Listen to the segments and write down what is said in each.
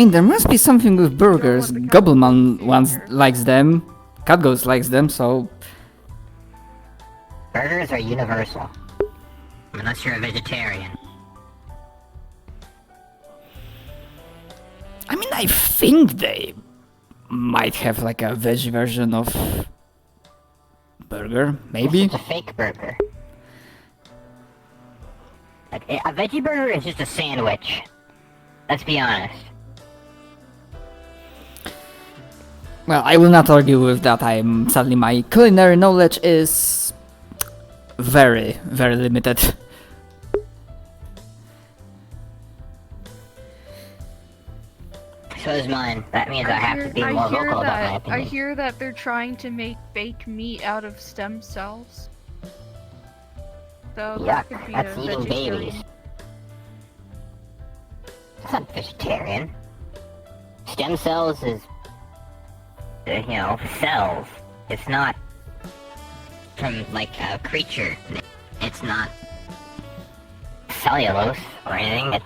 mean, there must be something with burgers. Gobbleman likes them. Catghost likes them, so... Burgers are universal. Unless you're a vegetarian. I mean, I think they might have like a veggie version of burger, maybe? It's a fake burger. Like, a veggie burger is just a sandwich. Let's be honest. Well, I will not argue with that. Sadly, my culinary knowledge is very, very limited. So is mine. That means I have to be more vocal about my opinion. I hear that they're trying to make fake meat out of stem cells. So that could be that's a eating vegetarian. babies. It's not vegetarian. Stem cells is, you know, cells. It's not from, like, a creature. It's not cellulose or anything.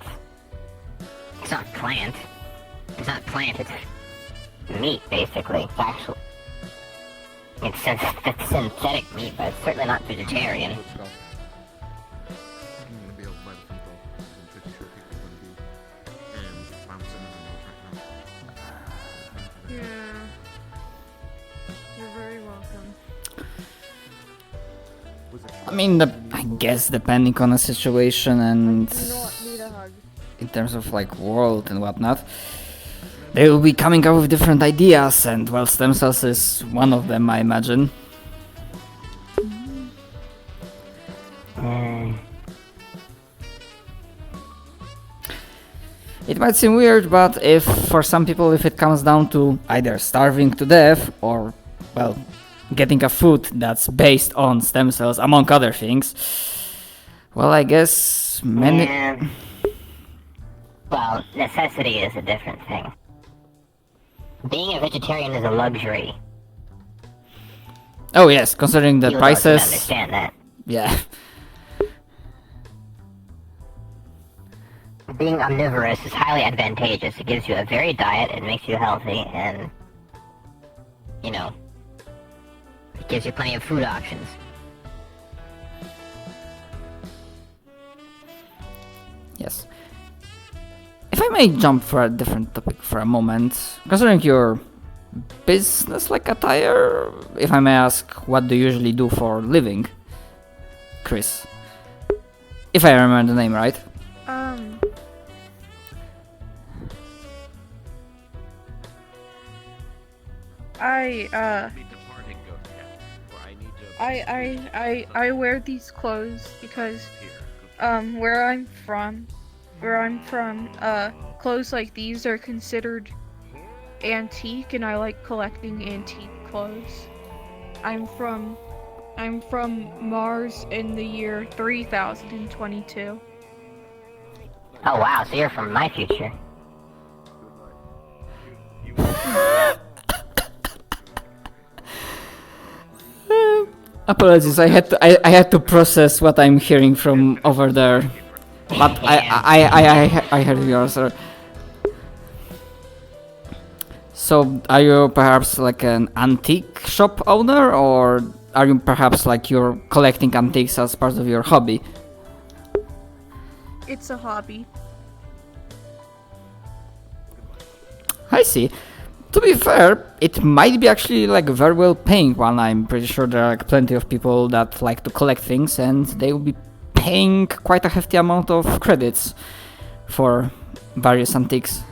It's not plant. It's not plant, it's meat, basically. It's actually... It's synthetic meat, but it's certainly not vegetarian. Yeah. You're very welcome. I mean, I guess depending on the situation and Need a hug. in terms of like world and whatnot, they will be coming up with different ideas, and well, stem cells is one of them, I imagine. It might seem weird, but if for some people, if it comes down to either starving to death or, well, getting a food that's based on stem cells, among other things, well, I guess many... Well, necessity is a different thing. Being a vegetarian is a luxury. Oh yes, considering the You prices... understand that. Yeah. Being omnivorous is highly advantageous. It gives you a varied diet, it makes you healthy, and, you know, it gives you plenty of food options. Yes. If I may jump for a different topic for a moment, considering your business-like attire, if I may ask, what do you usually do for a living, Chris? If I remember the name right. I wear these clothes because where I'm from, clothes like these are considered antique, and I like collecting antique clothes. I'm from Mars in the year 3022. Oh wow, so you're from my future. Apologies, I had to process what I'm hearing from over there, but I heard your answer. So, are you perhaps like an antique shop owner, or are you perhaps like you're collecting antiques as part of your hobby? It's a hobby. I see. To be fair, it might be actually like very well paying one. I'm pretty sure there are like plenty of people that like to collect things, and they will be paying quite a hefty amount of credits for various antiques.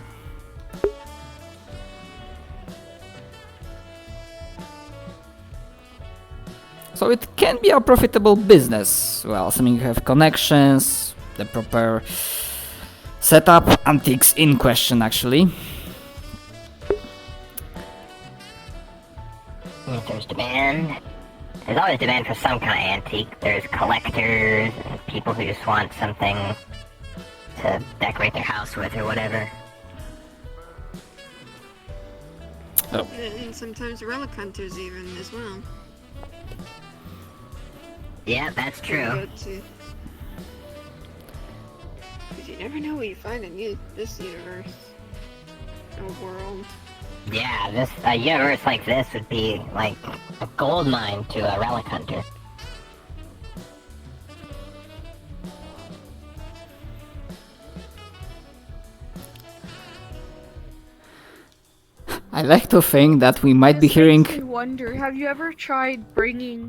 So it can be a profitable business, well, assuming you have connections, the proper setup, antiques in question actually. If there's demand, there's always demand for some kind of antique. There's collectors and people who just want something to decorate their house with or whatever. Oh. And sometimes relic hunters even as well. Yeah, that's true. Because you never know what you find in this universe. a world. Yeah, this a universe like this would be like a gold mine to a relic hunter. I like to think that we might be This hearing. makes me wonder, have you ever tried bringing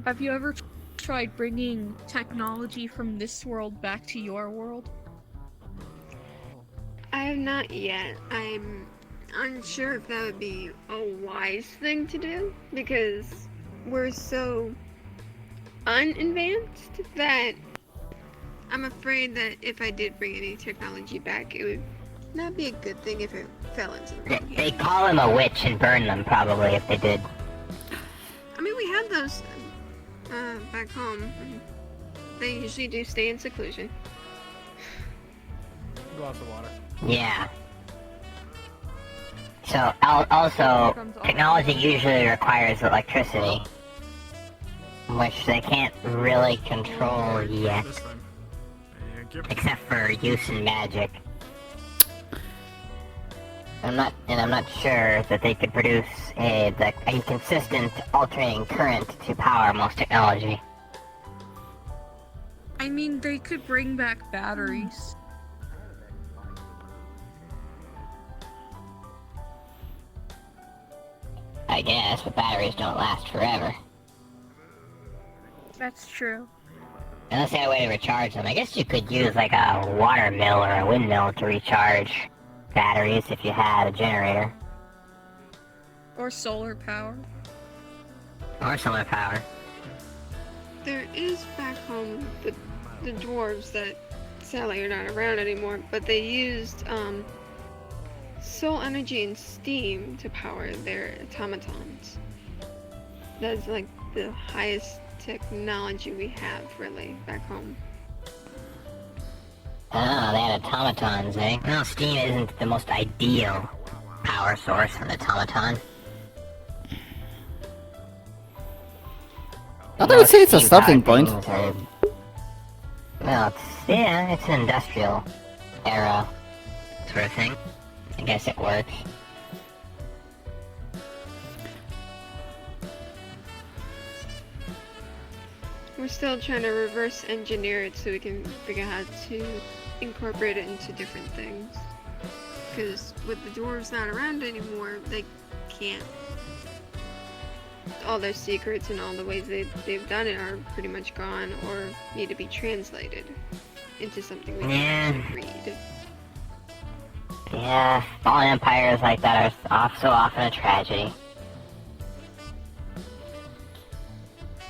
technology from this world back to your world? I have not yet. I'm unsure if that would be a wise thing to do because we're so unadvanced that I'm afraid that if I did bring any technology back, it would not be a good thing if it fell into the wrong hands. They'd call him a witch and burn them probably if they did. I mean, we have those back home. They usually do stay in seclusion. Go off the water. Yeah. So, also, technology usually requires electricity, which they can't really control yet, This time. Yeah, except for use in magic. I'm not sure that they could produce a consistent alternating current to power most technology. I mean, they could bring back batteries. I guess, but batteries don't last forever. That's true. Unless they had a way to recharge them. I guess you could use like a water mill or a windmill to recharge batteries if you had a generator. Or solar power. Or solar power. There is back home the dwarves that sadly are not around anymore, but they used soul energy and steam to power their automatons. That's like the highest technology we have really back home. Oh, they had automatons, eh? No, steam isn't the most ideal power source for an automaton. But I would say it's a Steam starting powered point. things are- Well, it's an industrial era sort of thing. I guess it works. We're still trying to reverse engineer it so we can figure out how to incorporate it into different things. Because with the dwarves not around anymore, they can't. All their secrets and all the ways they've done it are pretty much gone or need to be translated into something we can read. Yeah, fallen empires like that are so often a tragedy.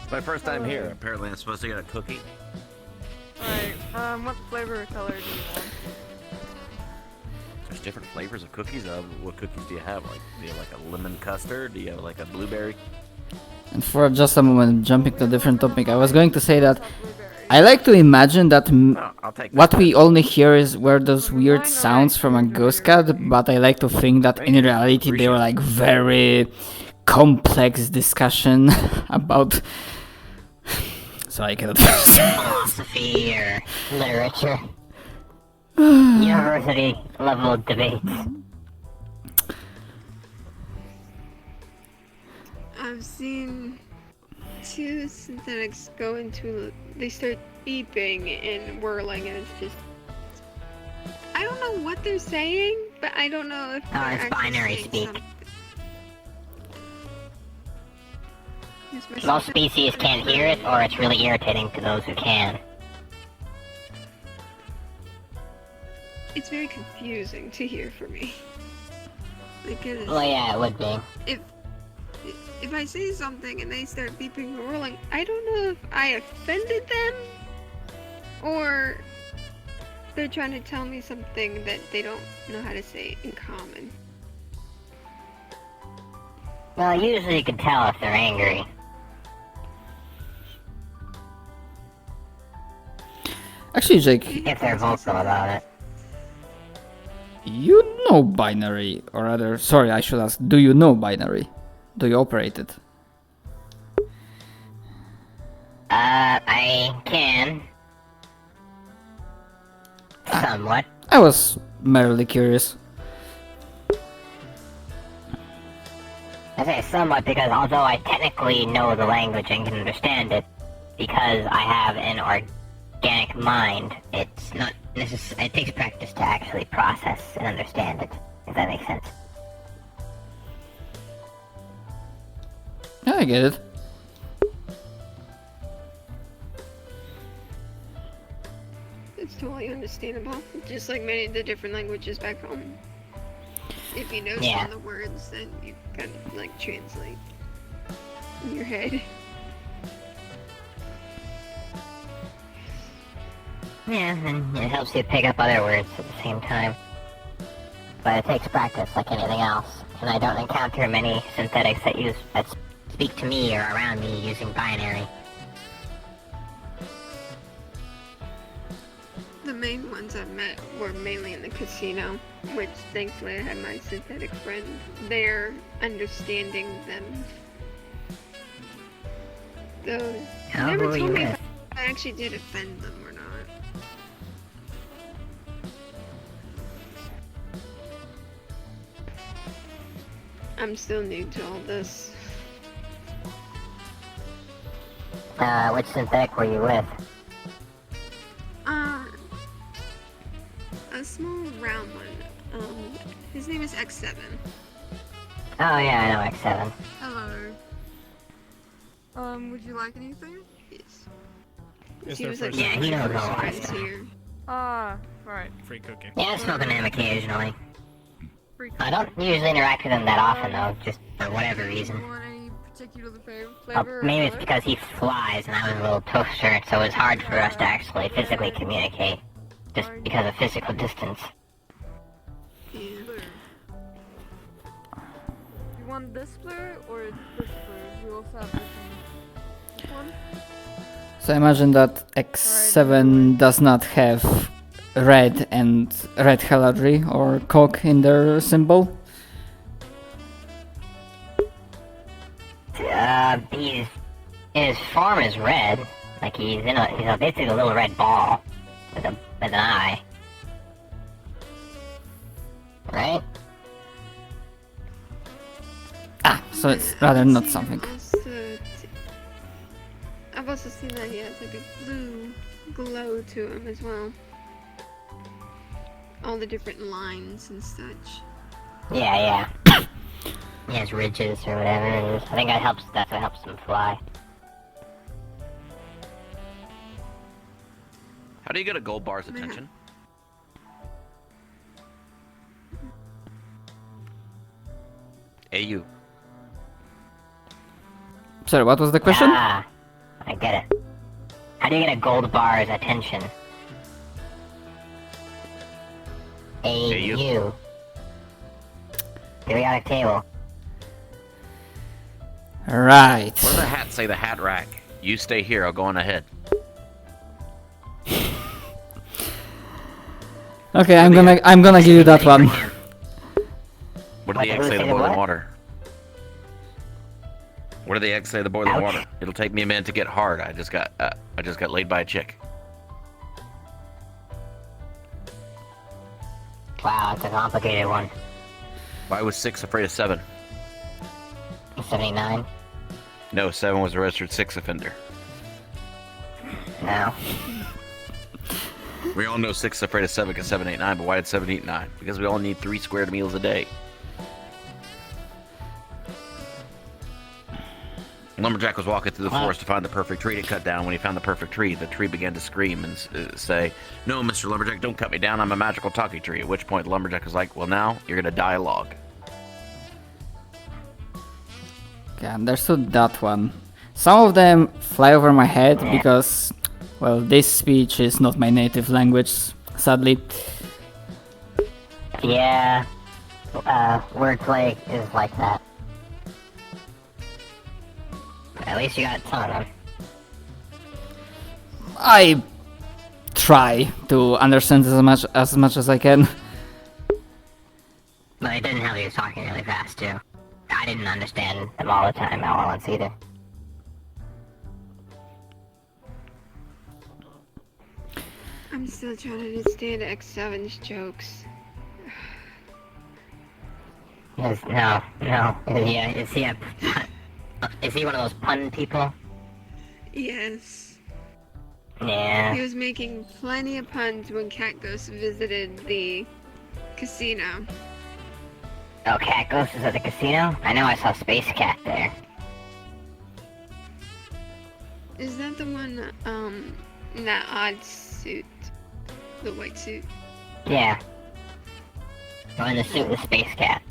It's my first time here. Apparently I'm supposed to get a cookie. Alright, what flavor or color do you want? There's different flavors of cookies. What cookies do you have? Like, do you have like a lemon custard? Do you have like a blueberry? And for just a moment, jumping to a different topic, I was going to say that I like to imagine that I'll take what that. we only hear were those weird sounds from a ghost cat, but I like to think that in reality they were like very complex discussion about... So I cannot... Philosophy or literature. University level debates. I've seen two synthetics go into, they start beeping and whirling, and it's just, I don't know what they're saying, but I don't know if they're it's actually binary saying speak. something. Yes, my Most synthetic- species can't hear it, or it's really irritating to those who can. It's very confusing to hear for me. Because Well, yeah, it would be. if I say something and they start beeping or whirling, I don't know if I offended them or they're trying to tell me something that they don't know how to say in common. Well, usually you can tell if they're angry. Actually, Jake, If they're vocal about it. you know binary, or rather, sorry, I should ask, do you know binary? Do you operate it? I can. Somewhat. I was merely curious. I say somewhat because although I technically know the language and can understand it, because I have an organic mind, it's not necessary. It takes practice to actually process and understand it, if that makes sense. Yeah, I get it. It's totally understandable. Just like many of the different languages back home. If you know some of the words, then you kind of like translate in your head. Yeah, and it helps you pick up other words at the same time. But it takes practice, like anything else. And I don't encounter many synthetics that speak to me or around me using binary. The main ones I've met were mainly in the casino, which thankfully I had my synthetic friend there understanding them. Though How never were told you me with? if I actually did offend them or not. I'm still new to all this. Which synthetic were you with? A small round one. His name is X7. Oh yeah, I know X7. Hello. Would you like anything? Yes. It's He their was like first Yeah, one of he my knows first all that friends stuff. here. Ah, right. free cookie. Yeah, I've spoken to him occasionally. Free I don't usually interact with him that often though, just for whatever Do you reason. want any particular flavor or Maybe it's color? because he flies and I was a little toaster, so it was hard for us to actually physically communicate. Just because of physical distance. Yeah. Blue. You want this blue or this blue? We also have this one. So I imagine that X7 does not have red and red heraldry or cock in their symbol. He's his form is red, like he's basically a little red ball with an eye, right? Ah, so it's rather not something. I've also seen that he has like a blue glow to him as well. All the different lines and such. Yeah. He has ridges or whatever it is. I think that's what helps him fly. How do you get a gold bar's attention? AU. Sorry, what was the question? Ah, I get it. How do you get a gold bar's attention? AU. Periodic table. Right. What does the hat say? The hat rack. You stay here. I'll go on ahead. Okay, I'm gonna give you that one. What did the egg say? The boiling water. What did the egg say? The boiling water. It'll take me a minute to get hard. I just got laid by a chick. Wow, it's a complicated one. Why was 6 afraid of 7? 79? No, 7 was a registered 6 offender. No. We all know 6 is afraid of 7 because 7 ain't 9, but why did 7 eat 9? Because we all need 3 squared meals a day. Lumberjack was walking through the forest to find the perfect tree to cut down. When he found the perfect tree, the tree began to scream and say, "No, Mr. Lumberjack, don't cut me down. I'm a magical talking tree." At which point, the Lumberjack was like, "Well, now you're gonna die a log." Okay, I understood that one. Some of them fly over my head because, well, this speech is not my native language, sadly. Yeah. Wordplay is like that. At least you got some of them. I try to understand as much as I can. But it didn't help you talking really fast, too. I didn't understand them all the time all at once either. I'm still trying to understand X7's jokes. No. Is he one of those pun people? Yes. Yeah. He was making plenty of puns when Cat Ghost visited the casino. Oh, Cat Ghost is at the casino? I know I saw Space Cat there. Is that the one, in that odd suit? The white suit? Yeah. Oh, in the suit with Space Cat.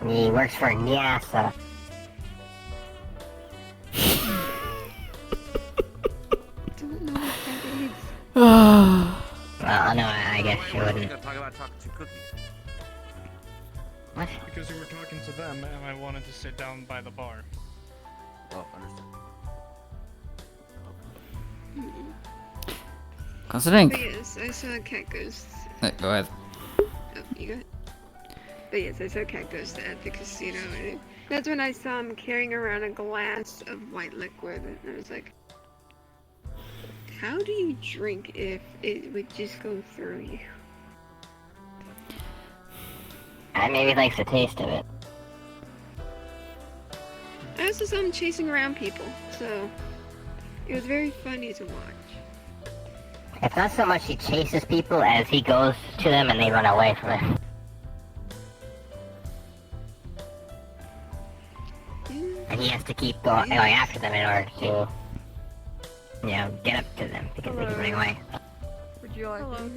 He works for NASA. Don't know what that is. Well, no, I guess you We're wouldn't. gonna talk about chocolate chip cookies. What? Because you were talking to them, and I wanted to sit down by the bar. Oh, understood. Considering... But yes, I saw Cat Ghost. Go ahead. Oh, you got it? But yes, I saw Cat Ghost at the casino. And that's when I saw him carrying around a glass of white liquid. And I was like, how do you drink if it would just go through you? Maybe he likes the taste of it. I also saw him chasing around people, so it was very funny to watch. It's not so much he chases people as he goes to them and they run away from him. And he has to keep going after them in order to, get up to them because they keep running away. Would you like? Hello,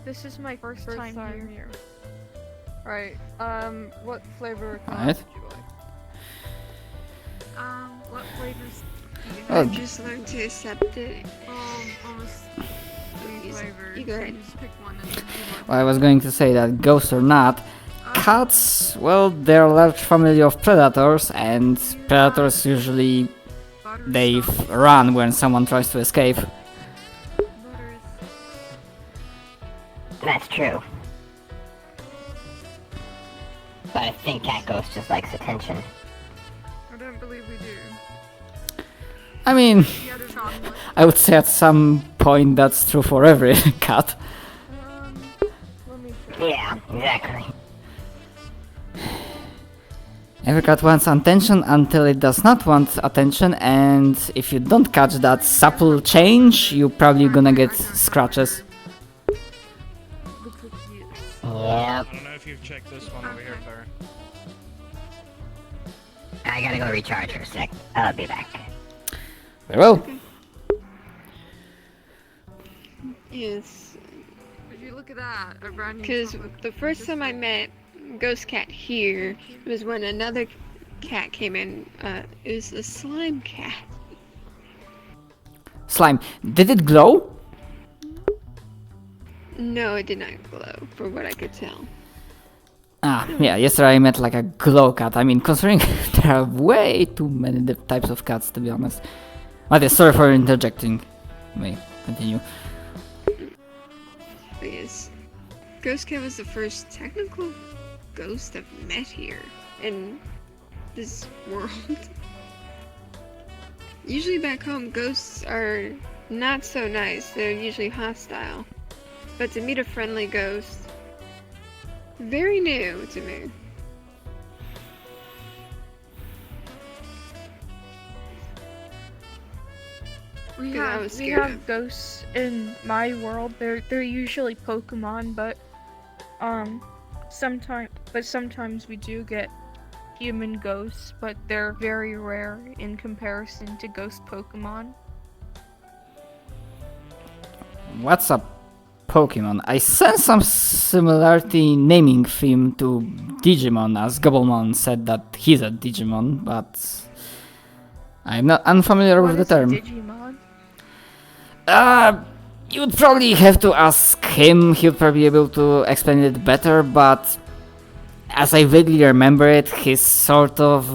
this is my first time here. Right. What flavor Alright. would you like? What flavors do you Oh. have? I just learned to accept it. Almost three You flavors. go ahead. Just pick one and then you want. Well, I was going to say that ghosts or not, cats, well, they're a large family of predators, and predators usually they run when someone tries to escape. That's true. But I think Cat Ghost just likes attention. I don't believe we do. I mean, The other chocolate. I would say at some point that's true for every cat. Let me check. Yeah, exactly. Every cat wants attention until it does not want attention, and if you don't catch that supple change, you're probably gonna get scratches. The cookies. Yep. I don't know if you've checked this one over here, sir. I gotta go recharge for a sec. I'll be back. Very well. Yes, Would you look at that? A brand new because chocolate the first time I met Ghost Cat here was when another cat came in. It was a slime cat. Slime. Did it glow? No, it did not glow, for what I could tell. Ah, yeah, yesterday I met like a glow cat. I mean, considering there are way too many types of cats, to be honest. But yeah, sorry for interjecting. May continue. But yes, Ghost Cat was the first technical ghost I've met here in this world. Usually back home, ghosts are not so nice. They're usually hostile. But to meet a friendly ghost, very new to me. We Yeah, I have was we scared have of. ghosts in my world. They're usually Pokemon, but sometimes we do get human ghosts, but they're very rare in comparison to ghost Pokemon. What's a Pokemon? I sense some similarity naming theme to Digimon, as Gobblemon said that he's a Digimon, but I'm not unfamiliar with What the is a term. Digimon? You'd probably have to ask him, he'll probably be able to explain it better, but as I vaguely remember it, he's sort of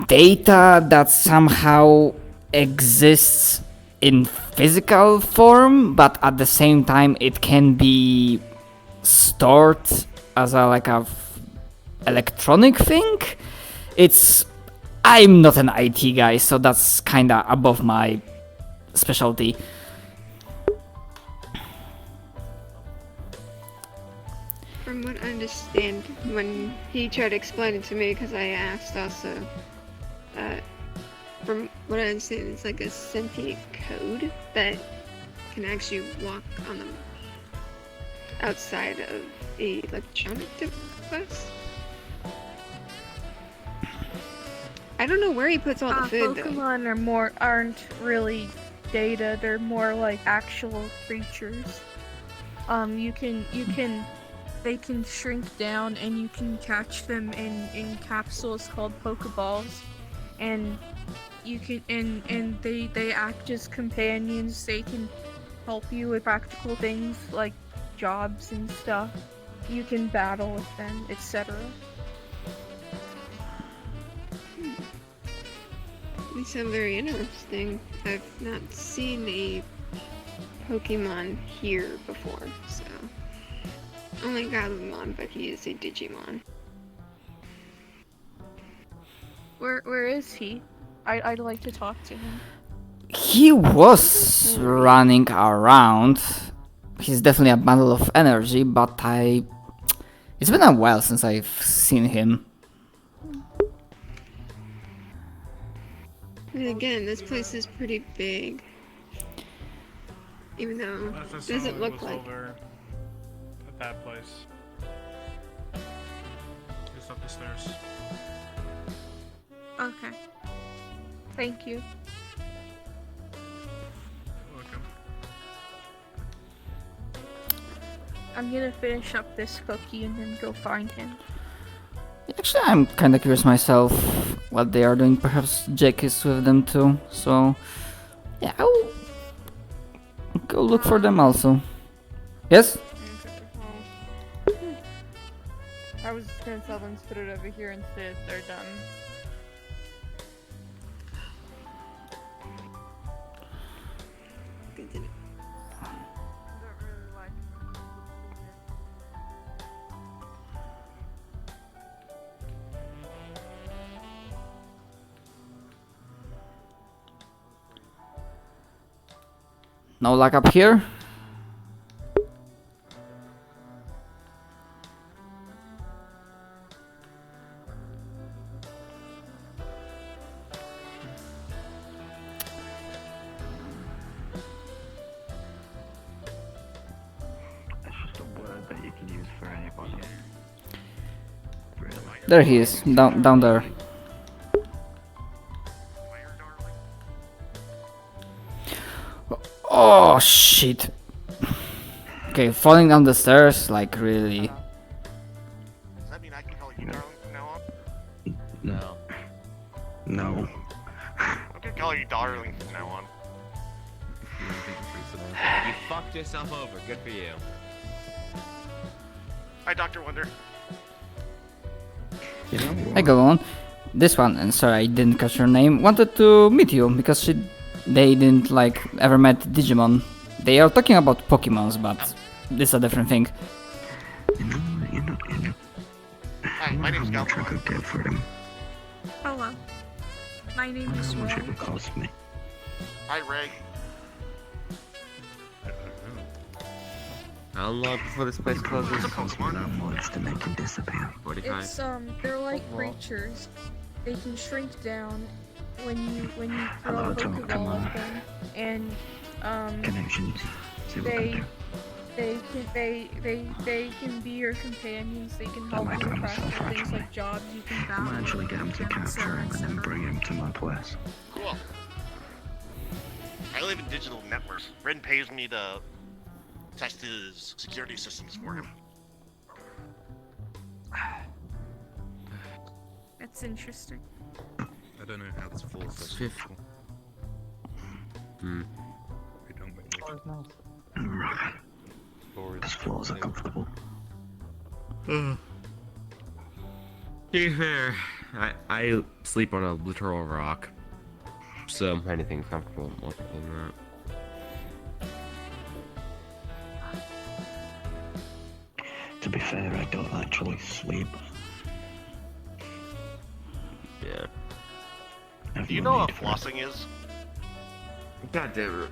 data that somehow exists in physical form, but at the same time it can be stored as a electronic thing. I'm not an IT guy, so that's kinda above my specialty. From what I understand, when he tried to explain it to me, because I asked also, from what I understand, it's like a sentient code that can actually walk on the outside of a electronic device. I don't know where he puts all the food though. Pokemon aren't really data. They're more like actual creatures. They can shrink down, and you can catch them in capsules called Pokeballs, and you can and they act as companions. They can help you with practical things like jobs and stuff. You can battle with them, etc. They sound very interesting. I've not seen a Pokemon here before, so only Gabumon, but he is a Digimon. Where is he? I'd like to talk to him. He was running around. He's definitely a bundle of energy, but it's been a while since I've seen him. And again, this place is pretty big. Even though it doesn't look like. Over at that place. Just up the stairs. Okay. Thank you. Welcome. I'm gonna finish up this cookie and then go find him. Actually, I'm kinda curious myself what they are doing. Perhaps Jake is with them too, so yeah, I'll go look for them also. Yes? I was just gonna tell them to put it over here instead. They're done. Continue. I don't really like No luck up here? That's just a word that you can use for anybody. Really? There he is, down there. Oh shit. Okay, falling down the stairs, like really. Does that mean I can call you darling from now on? No. No. I'm gonna call you darling from now on. You fucked yourself over. Good for you. Hi, Dr. Wonder. You know what? I go on. This one, and sorry I didn't catch her name, wanted to meet you because they didn't like ever met Digimon. They are talking about Pokemons, but this is a different thing. You know. Hi, my name's How much I Gaylor. could get for him. Hello. My name is How much Ray. it would cost me. Hi, Ray. How long before this place closes? It cost me that much to make him disappear. 45. It's they're like creatures. They can shrink down when you throw Hello, a Tom, come Pokeball on. at them, and Connections. See what I can do. they can be your companions. They can help might you do with it myself, practical things actually. like jobs. You can I battle. might actually get him to with them, capture so on him and then separate. bring him to my place. Cool. I live in digital networks. Ren pays me to test his security systems for him. That's interesting. I don't know how this falls. So Fifth. Hmm. we don't make much Right. stories. His floors are comfortable. To be fair, I sleep on a literal rock, so anything's comfortable more than that. To be fair, I don't actually sleep. Yeah. I have Do you no know what need for it. flossing is? God damn it.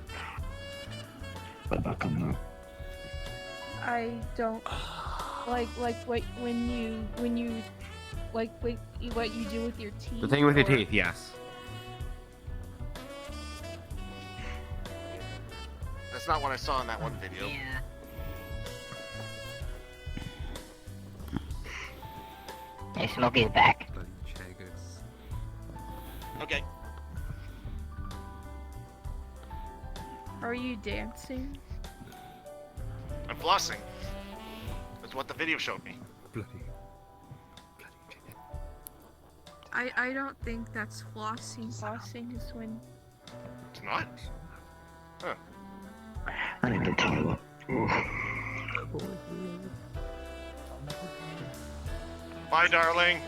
But back on that. I don't. like when you like what you do with your teeth. The thing with your or- teeth, yes. That's not what I saw in that one video. Yeah. Hey, Smokey's back. Bloody Chagos. Okay. Are you dancing? I'm flossing. That's what the video showed me. Bloody. I don't think that's flossing. Flossing is when It's not? Huh. I need the toilet. Bye, darling.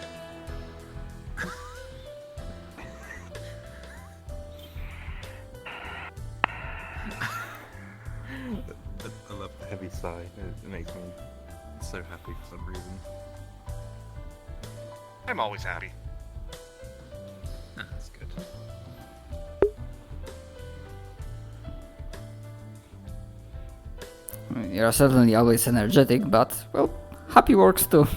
I love the heavy sigh. It makes me so happy for some reason. I'm always happy. That's good. You're certainly always energetic, but, well, happy works too.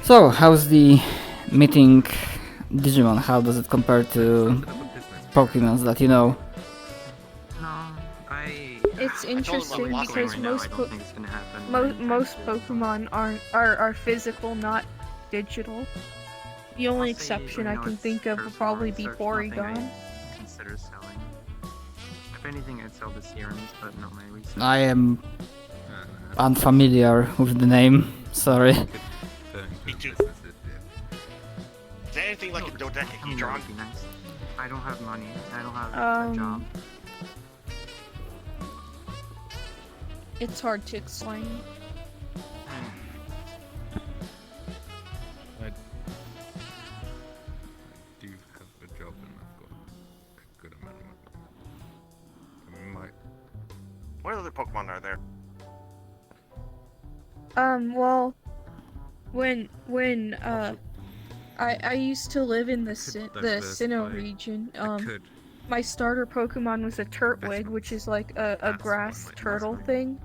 So, how's the meeting Digimon? How does it compare to Pokemons that you know? it's interesting I'm because walking most most Pokemon are physical, not digital. The only exception I can think of would probably be Porygon. Consider selling. If anything, I'd sell the serums, but not my research. I am unfamiliar with the name, sorry. Me too. Is that anything like a dodecahedron? That'd be nice. I don't have money. I don't have a Um, job. It's hard to explain. I do have a job and I've got a good amount of money. I might. What other Pokemon are there? Well, when I used to live in the Sinnoh region. My starter Pokemon was a Turtwig, which is like a grass turtle thing.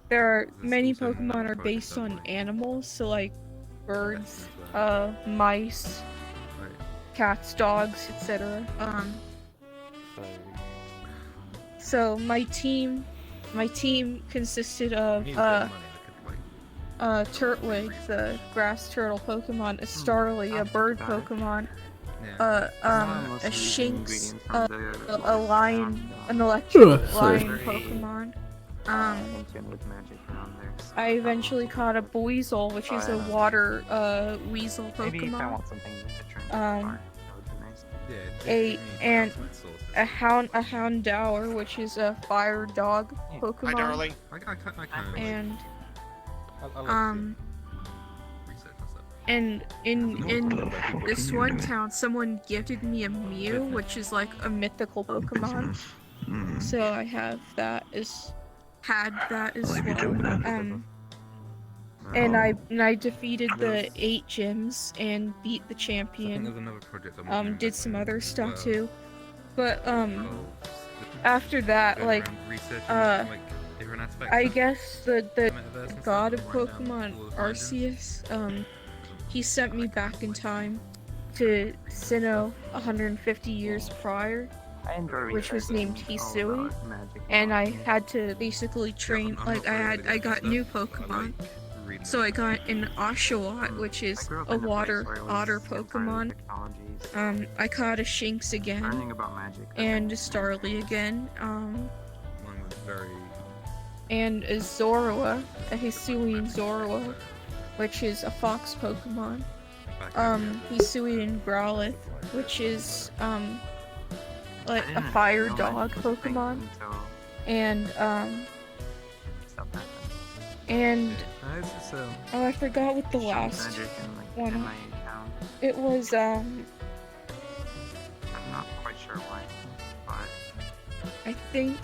There are many Pokemon are based on animals, so like birds, mice, cats, dogs, etc. So my team consisted of Turtwig, the grass turtle Pokemon, a Starly, a bird Pokemon, a Shinx, a lion, an electric lion Pokemon. I eventually caught a Buizel, which is a water weasel Pokemon. A Houndour, which is a fire dog Pokemon. Hi, darling. And and in this one town, someone gifted me a Mew, which is like a mythical Pokemon. So I had that as well. And I defeated the 8 gyms and beat the champion. Did some other stuff too. But after that, like I guess the god of Pokemon, Arceus, he sent me back in time to Sinnoh 150 years prior, which was named Hisui, and I had to basically train, like I got new Pokemon. So I got an Oshawott, which is a water otter Pokemon. I caught a Shinx again, and a Starly again, and a Zorua, a Hisuian Zorua, which is a fox Pokemon. Hisuian Growlithe, which is like a fire dog Pokemon, and oh, I forgot what the last one. It was I'm not quite sure why, but I think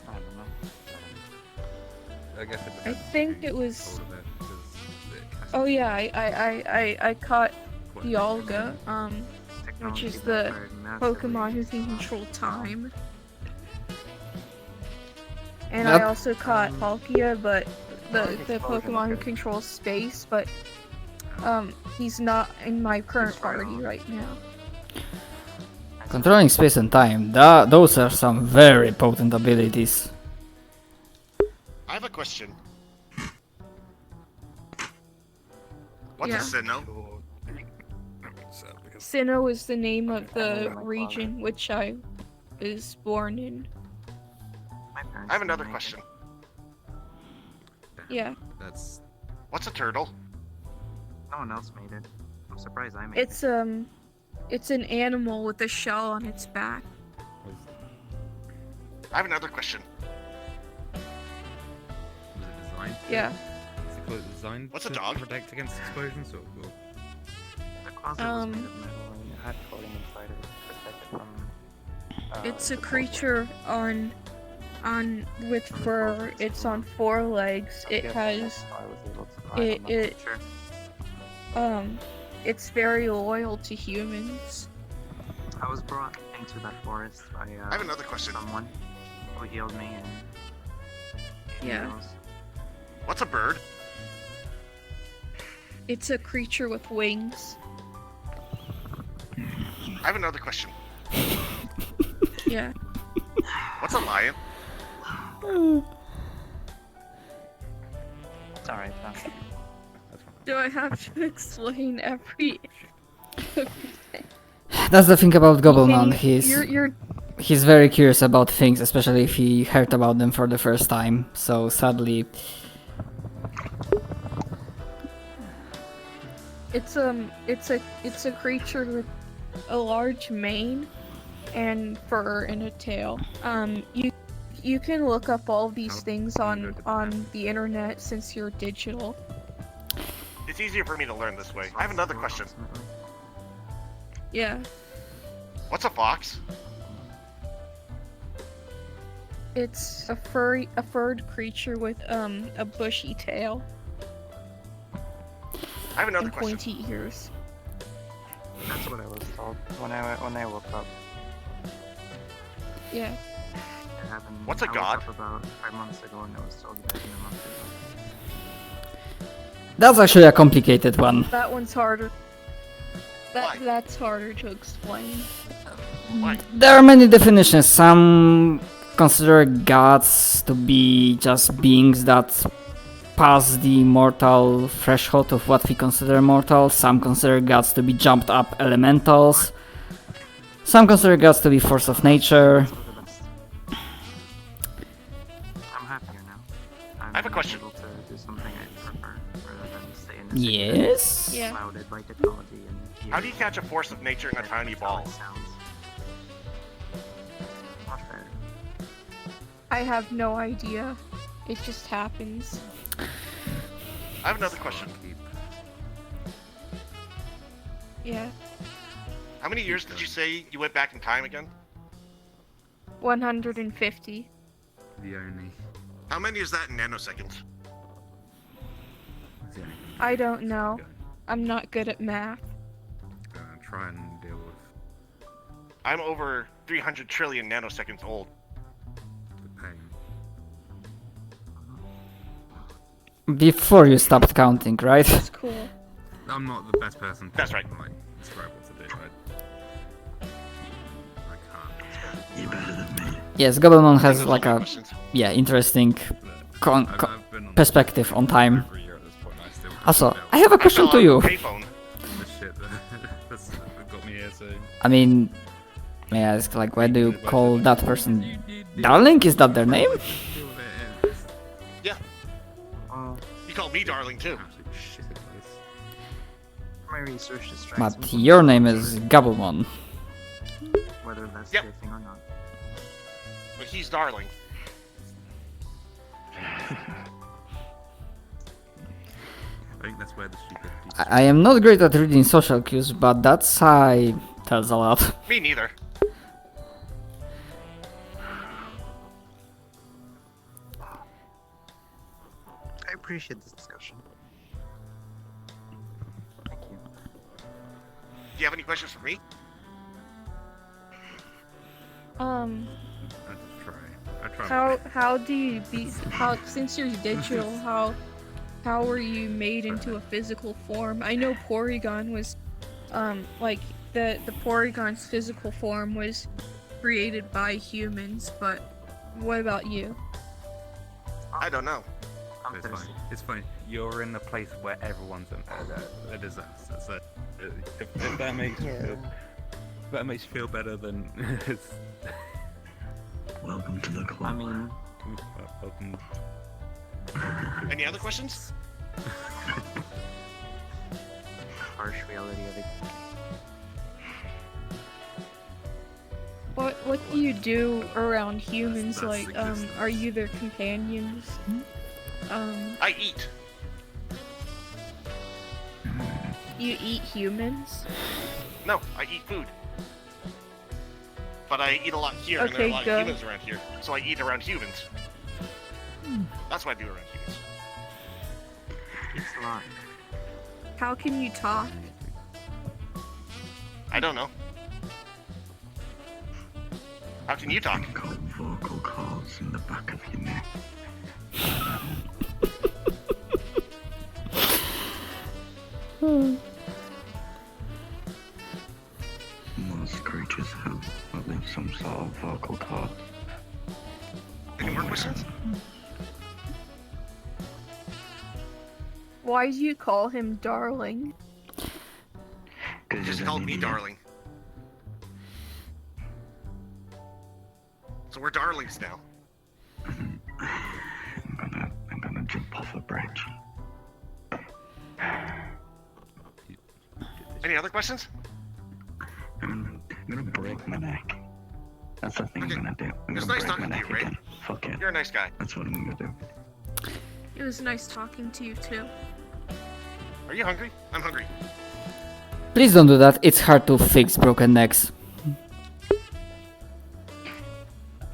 I don't know. I guess it I depends think who it was. told of it, 'cause it has Oh to yeah, I caught quite the Olga, which technology is the backfired massively Pokemon who against can us. control time. And Yep. I also caught Palkia, but the explosion Pokemon who occurred. controls space, but he's not in my current party right now. Controlling space and time, those are some very potent abilities. I have a question. What's Yeah. a Sinnoh? Sinnoh is the name of the my region which I was born in. My parents I have didn't another make it. question. Yeah. That's What's a turtle? No one else made it. I'm surprised I made It's an animal with a shell on its back. I have another question. was it designed? Yeah. Is it designed What's a to dog? protect against explosions or? The closet was made of metal and it had coating inside of it to protect it from. It's a the cold creature on with fur. It's on 4 legs. weather. It Yes, has that's how I was able to thrive it on that it creature. it's very loyal to humans. I was brought into that forest by I have another question. someone who healed me and Yeah. knows. What's a bird? It's a creature with wings. I have another question. Yeah. What's a lion? It's alright, though. Do I have to explain every? That's the thing about Gobblemon, Okay, you're he's very curious about things, especially if he heard about them for the first time, so sadly... it's a creature with a large mane and fur and a tail. You can look up all these things on the internet since you're digital. It's easier for me to learn this way. I have another question. Yeah. What's a fox? It's a furred creature with a bushy tail I have another and question. pointy ears. That's what I was told when I woke up. Yeah. It happened. What's a I woke god? up about 5 months ago and I was told that a month ago. That's actually a complicated one. That one's harder. Why? That's harder to explain. Why? There are many definitions. Some consider gods to be just beings that pass the mortal threshold of what we consider mortal. Some consider gods to be jumped up elementals. Some consider gods to be force of nature. For the best. I'm happier now. I have a question. Able to do something I prefer rather than stay in this Yes? Yeah. clouded by technology and How do you catch a force of nature in a tiny ball? Sounds. Not fair. I have no idea. It just happens. I have another question. Yeah. How many years did you say you went back in time again? 150. The only. How many is that in nanoseconds? The only I don't know. I'm not good at math. try and deal with I'm over 300 trillion nanoseconds old. the pain. Before you stopped counting, right? That's cool. I'm not the best person to That's right. like describe what to do. I can't. You're better than me. Yes, Gobblemon has Those like are my a questions. interesting I've been on perspective on time. every year at this point, I still can't Also, figure out I have a question fell to out you. of the payphone. the shit that's got me here. So I mean, may I ask, like, why do you call that person Darling? Is that their name? deal with it. It's Yeah, Well, you call me darling too. absolute shit at this. my research distracts But me from your name is Gobblemon. whether that's Yep. a good thing or not. But he's darling. I think that's where the stupidity. I am not great at reading social cues, but that sigh tells a lot. Me neither. I appreciate this discussion. Thank you. Do you have any questions for me? I try. How do you be since you're digital, how were you made into a physical form? I know Porygon was like the Porygon's physical form was created by humans, but what about you? I don't know. It's fine. It's fine. You're in a place where everyone's a disaster. So if that makes you feel, that makes you feel better, then it's. Welcome to the club. I mean, Welcome. Any other questions? harsh reality of it. What do you do around humans? Like, are you their companions? I eat. You eat humans? No, I eat food. But I eat a lot here, and there are a lot of humans around here. So I eat around humans. That's what I do around humans. It's a lot. How can you talk? I don't know. How can you talk? Got vocal cords in the back of your neck. Most creatures have at least some sort of vocal cord. Any more questions? Why do you call him darling? Because he called me darling. So we're darlings now. I'm gonna jump off a bridge. Any other questions? I'm gonna break my neck. That's the thing I'm gonna do. I'm It's gonna nice break my talking to neck you, Ray. again. Fuck it. You're a nice guy. That's what I'm gonna do. It was nice talking to you too. Are you hungry? I'm hungry. Please don't do that. It's hard to fix broken necks.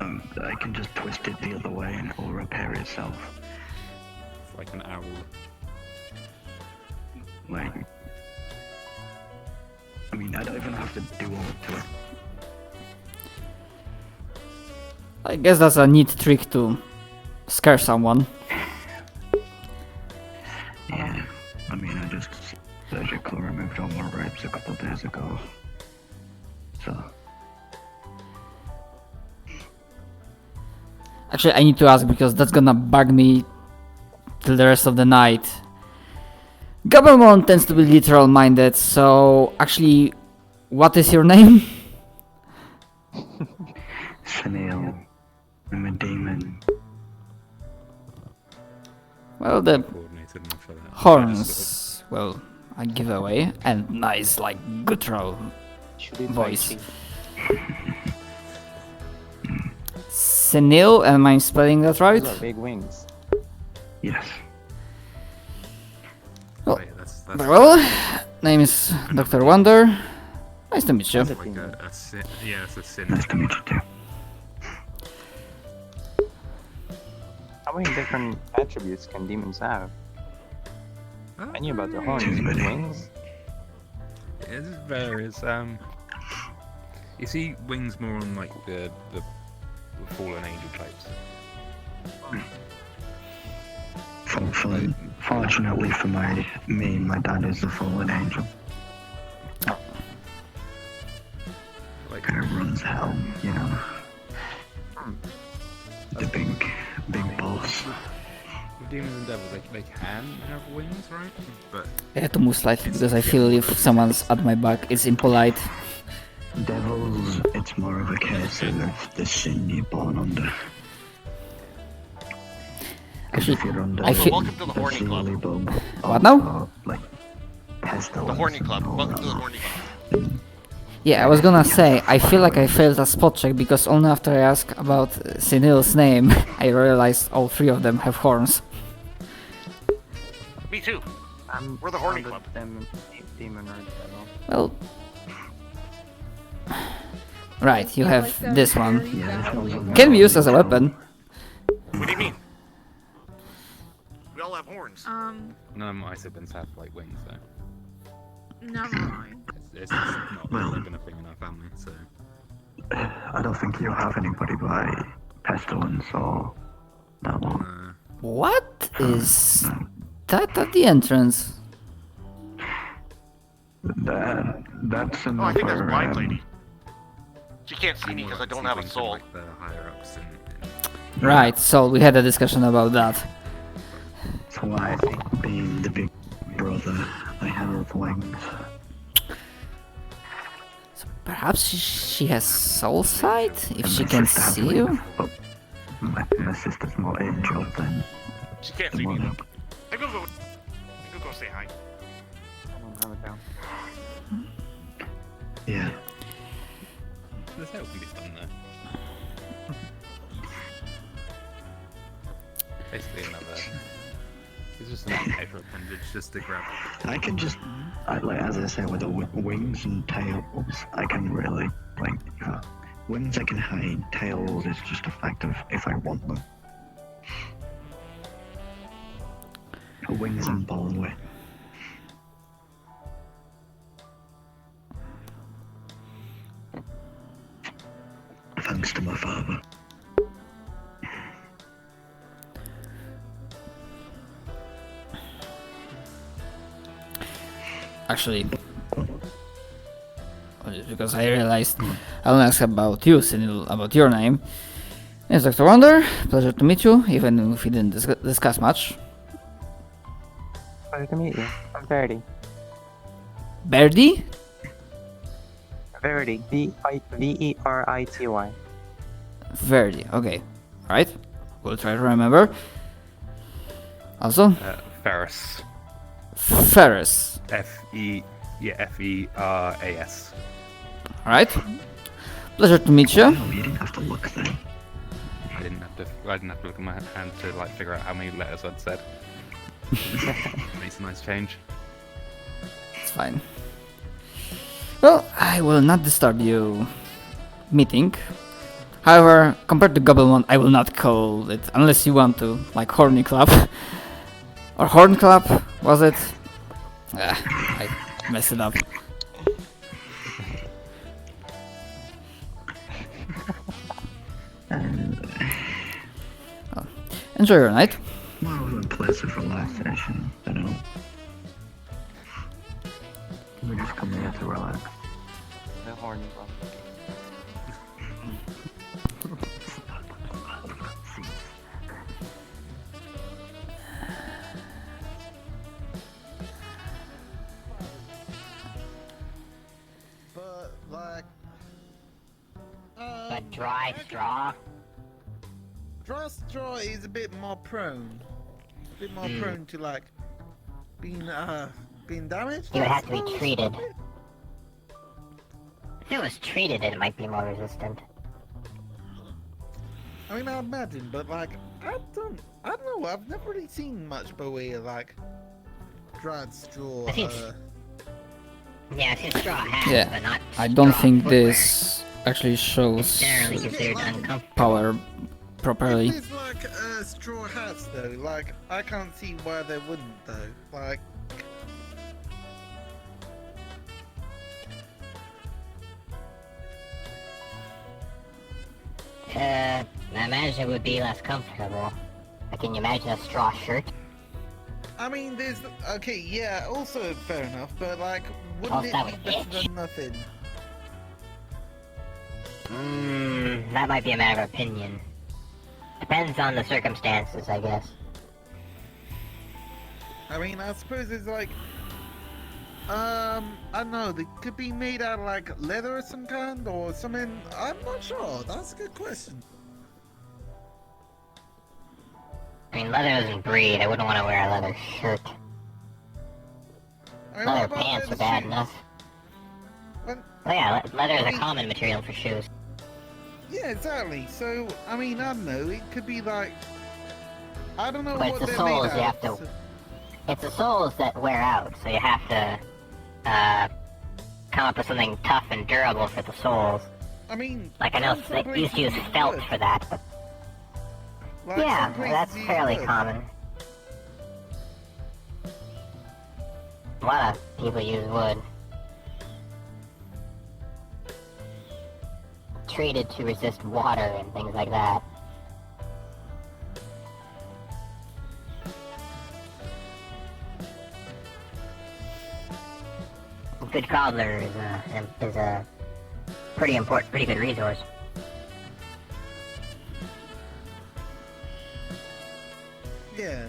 I can just twist it the other way and it will repair itself. It's like an owl. Like, I mean, I don't even have to do all to it. I guess that's a neat trick to scare someone. Yeah, I mean, I just surgically removed all my ribs a couple days ago. So, Actually, I need to ask because that's gonna bug me till the rest of the night. Gabelmon tends to be literal-minded, so actually, what is your name? Sunil, I'm a demon. Well, the Coordinated enough for that. horns, well, I give away, and nice, like, guttural voice. Senil, am I spelling that right? Those are big wings. Yes. Well, That's very well. Name is Dr. Wonder. Nice to meet you. That's a like demon. a sin. Yeah, it's a sin. Nice to meet you too. How many different attributes can demons have? I knew about the horns Too and many. wings. It varies. You see wings more on like the fallen angel types. Fortunately for me, my dad is the fallen angel. Like Kind of runs hell, you know. The big boss. with demons and devils, they can have wings, right? But I had to move slightly because I feel if someone's at my back, it's impolite. Devils, it's more of a case of the sin you're born under. Actually, If you're under I feel- Welcome to the Horny Club. Zilly-bub What now? or, like, pestilence The Horny Club. or Welcome to the whatever. Horny Club. Yeah, I was gonna say, I feel like I failed a spot check because only after I asked about Senil's name, I realized all three of them have horns. Me too. We're the Horny Club. Demon or devil. Well, right, you have this one. Can be used as a weapon. What do you mean? We all have horns. horns. None of my siblings have like wings, though. Never mind. It's not really been a thing in our family, so. I don't think you have anybody by pestilence or that one. What is that at the entrance? That's another. Oh, I think that's Blind Lady. She can't see me because I don't have a soul. Like the higher ups in Right, so we had a discussion about that. That's why, being the big brother, I have wings. Perhaps she has soul sight if And she my can sister has see wings, you. but my sister's more angel than. She can't see me though. I go say hi. I don't have it down. Yeah. There's help can be done there. Basically another. It's just an extra appendage just to grab. I can just, like as I say, with the wings and tails, I can really like. Wings I can hide. Tails is just a fact of if I want them. Wings I'm born with. Thanks to my father. Actually, because I realized I'll ask about you, Cyril, about your name. Yes, Dr. Wonder, pleasure to meet you, even if we didn't discuss much. Pleasure to meet you. I'm Verdi. Verdi? Verdi. V-E-R-I-T-Y. Verdi, okay. Alright, we'll try to remember. Also? Ferris. Ferris. F-E-R-A-S. Alright. Pleasure to meet you. Oh, you didn't have to look then. I didn't have to look at my hand to like figure out how many letters I'd said. Makes a nice change. It's fine. Well, I will not disturb you meeting. However, compared to Goblin one, I will not call it unless you want to, like Horny Club. Or Horn Club, was it? I messed it up. Oh. Enjoy your night. Well, it was a pleasant relaxation, you know. We just come here to relax. The horny one. But, like... But dry straw? Dry straw is a bit more prone. A bit more prone to, like, being damaged? It would have to be treated. If it was treated, it might be more resistant. I mean, I imagine, but, like, I don't know, I've never really seen much by way of, like, dried straw, Yeah, I've seen straw hats, Yeah, but not I don't straw think footwear. this actually shows Generally considered uncomfortable. power properly. If it's like straw hats, though, like, I can't see why they wouldn't, though. Like, I imagine it would be less comfortable. Like, can you imagine a straw shirt? I mean, there's... Okay, yeah, also fair enough, but, like, wouldn't Also, that it would be better itch. than nothing? That might be a matter of opinion. Depends on the circumstances, I guess. I mean, I suppose it's like... I don't know, they could be made out of, like, leather of some kind, or something... I'm not sure, that's a good question. I mean, leather doesn't breathe. I wouldn't want to wear a leather shirt. I mean, what Leather about pants are leather bad shoes? enough. What? Oh yeah, leather is I a mean- common material for shoes. Yeah, exactly. So, I mean, I don't know. It could be like, I don't know But what it's the they're made soles out you of. have to- It's the soles that wear out, so you have to come up with something tough and durable for the soles. I mean, Like I know some they used to use places felt would. for that, but Like, yeah, some places that's you fairly would. common. lot of people use wood. Treated to resist water and things like that. A good cobbler is a pretty good resource. Yeah.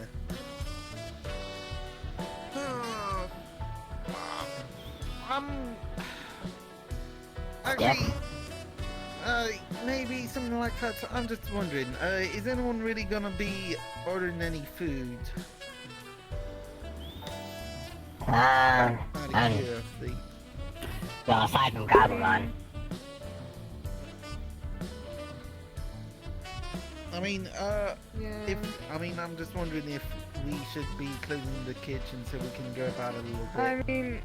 Actually, maybe something like that. I'm just wondering, is anyone really gonna be ordering any food? Out of curiosity. Well, aside from Goblin. I mean, I'm just wondering if we should be closing the kitchen so we can go about it a little bit. I mean,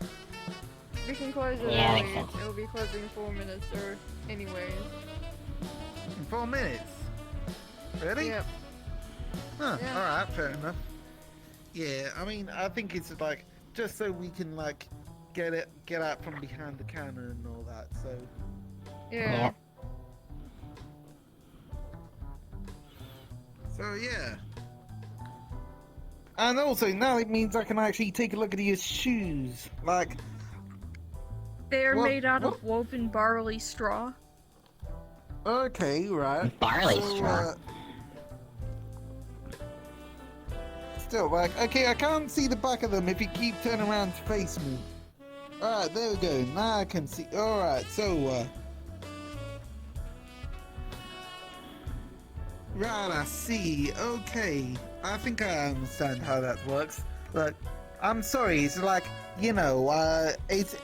we can close it Yeah, early. makes sense. It'll be closing in 4 minutes or anyways. In 4 minutes? Really? Yep. Huh, Yeah. alright, fair enough. Yeah, I mean, I think it's like, just so we can like, get out from behind the counter and all that, so... Yeah. So yeah. And also, now it means I can actually take a look at your shoes. Like... They are What- made out what- of woven barley straw. Okay, right. Barley straw. Still, like, okay, I can't see the back of them if you keep turning around to face me. Alright, there we go. Now I can see. Alright, so, right, I see. Okay. I think I understand how that works. Look, I'm sorry, it's like, you know, it's...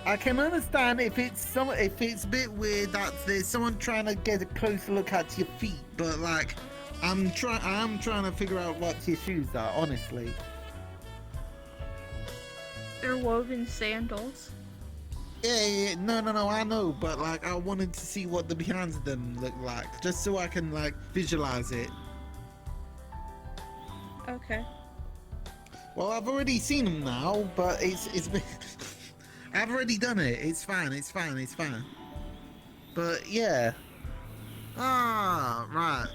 I can understand if it's a bit weird that there's someone trying to get a closer look at your feet, but like, I'm trying to figure out what your shoes are, honestly. They're woven sandals. Yeah, no, I know, but like, I wanted to see what the behinds of them look like, just so I can like visualize it. Okay. Well, I've already seen them now, but it's been... I've already done it. It's fine. But yeah. Ah, right.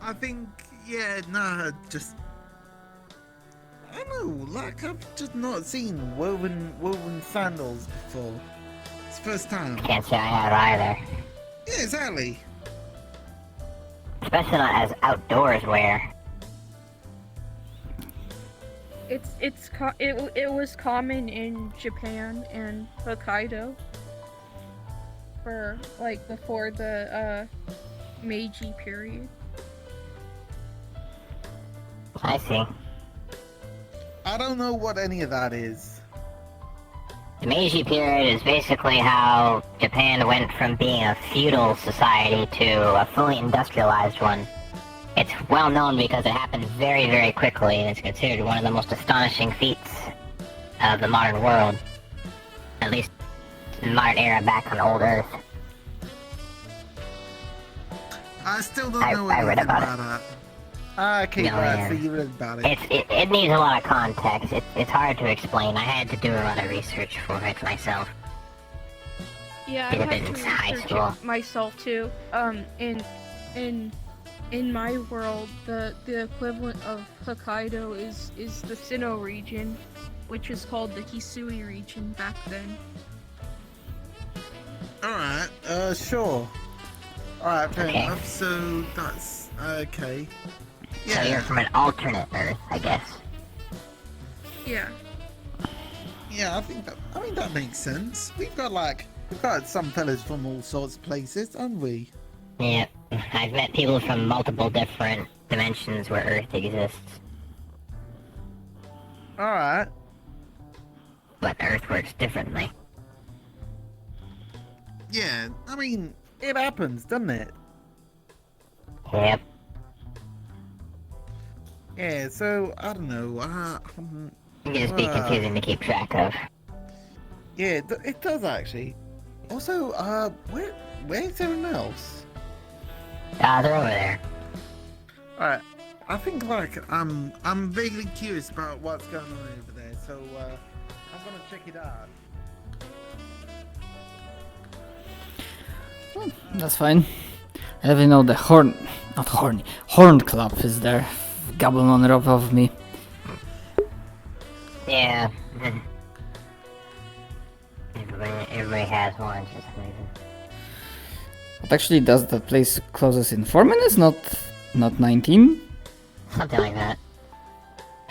I think, yeah, nah, just... I don't know, like, I've just not seen woven sandals before. It's the first time. Can't say I have either. Yeah, exactly. Especially not as outdoors wear. It was common in Japan and Hokkaido for like before the Meiji period. I see. I don't know what any of that is. The Meiji period is basically how Japan went from being a feudal society to a fully industrialized one. It's well known because it happened very, very quickly, and it's considered one of the most astonishing feats of the modern world. At least in the modern era back on old Earth. I still don't know I read anything about that. Okay, No, right, yeah. so you read about it. It needs a lot of context. It's hard to explain. I had to do a lot of research for it myself. Yeah, I Did a had bit to in high research school. it myself too. In my world, the equivalent of Hokkaido is the Sinnoh region, which is called the Hisui region back then. Alright, sure. Alright, fair Okay. enough. So that's okay. So you're from an alternate Earth, I guess. Yeah. Yeah, I mean that makes sense. We've got some fellas from all sorts of places, haven't we? Yeah, I've met people from multiple different dimensions where Earth exists. Alright. But Earth works differently. Yeah, I mean, it happens, doesn't it? Yep. Yeah, so, I don't know, It can just be confusing to keep track of. Yeah, it does actually. Also, where's everyone else? They're over there. Alright, I think like I'm vaguely curious about what's going on over there, so I'm gonna check it out. That's fine. I even know the Horned Club is there, gobbling on top of me. Yeah. Everybody has one for some reason. But actually, does that place closes in 4 minutes, not 19? Something like that.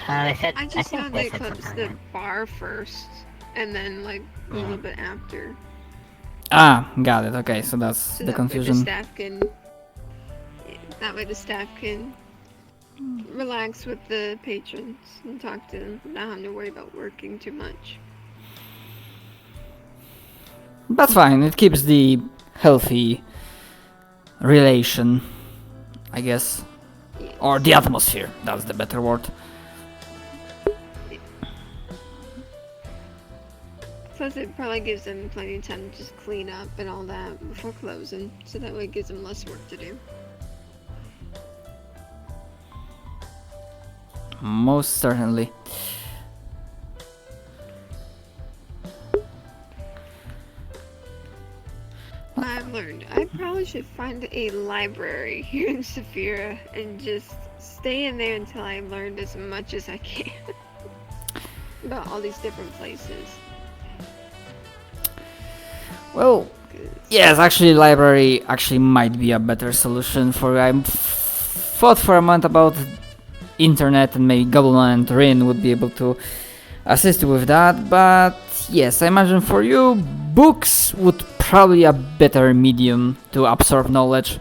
They said. I just know they said closed something the like bar first, and then like a little bit after. Ah, got it. Okay, so that's So the that confusion. Way the staff can. That way the staff can relax with the patrons and talk to them, not having to worry about working too much. That's fine. It keeps the healthy relation, I guess. Or the atmosphere, that's the better word. Plus, it probably gives them plenty of time to just clean up and all that before closing, so that way it gives them less work to do. Most certainly. I've learned I probably should find a library here in Saphira and just stay in there until I learned as much as I can about all these different places. Well, yes, actually, library actually might be a better solution for. I thought for a month about internet, and maybe Goblin and Rin would be able to assist you with that. But yes, I imagine for you, books would probably a better medium to absorb knowledge.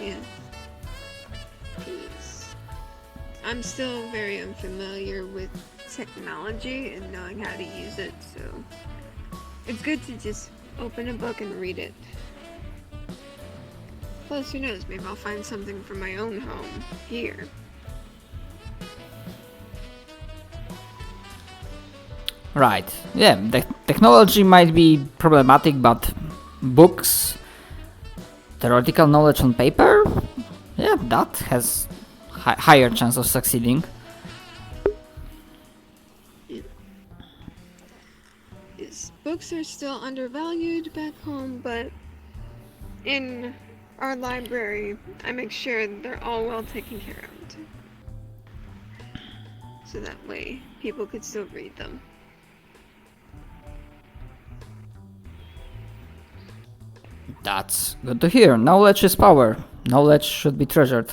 Yeah. 'Cause I'm still very unfamiliar with technology and knowing how to use it, so it's good to just open a book and read it. Plus, who knows, maybe I'll find something from my own home here. Right. Yeah, the technology might be problematic, but books, theoretical knowledge on paper, yeah, that has higher chance of succeeding. Yes, books are still undervalued back home, but in our library, I make sure they're all well taken care of. So that way, people could still read them. That's good to hear. Knowledge is power. Knowledge should be treasured.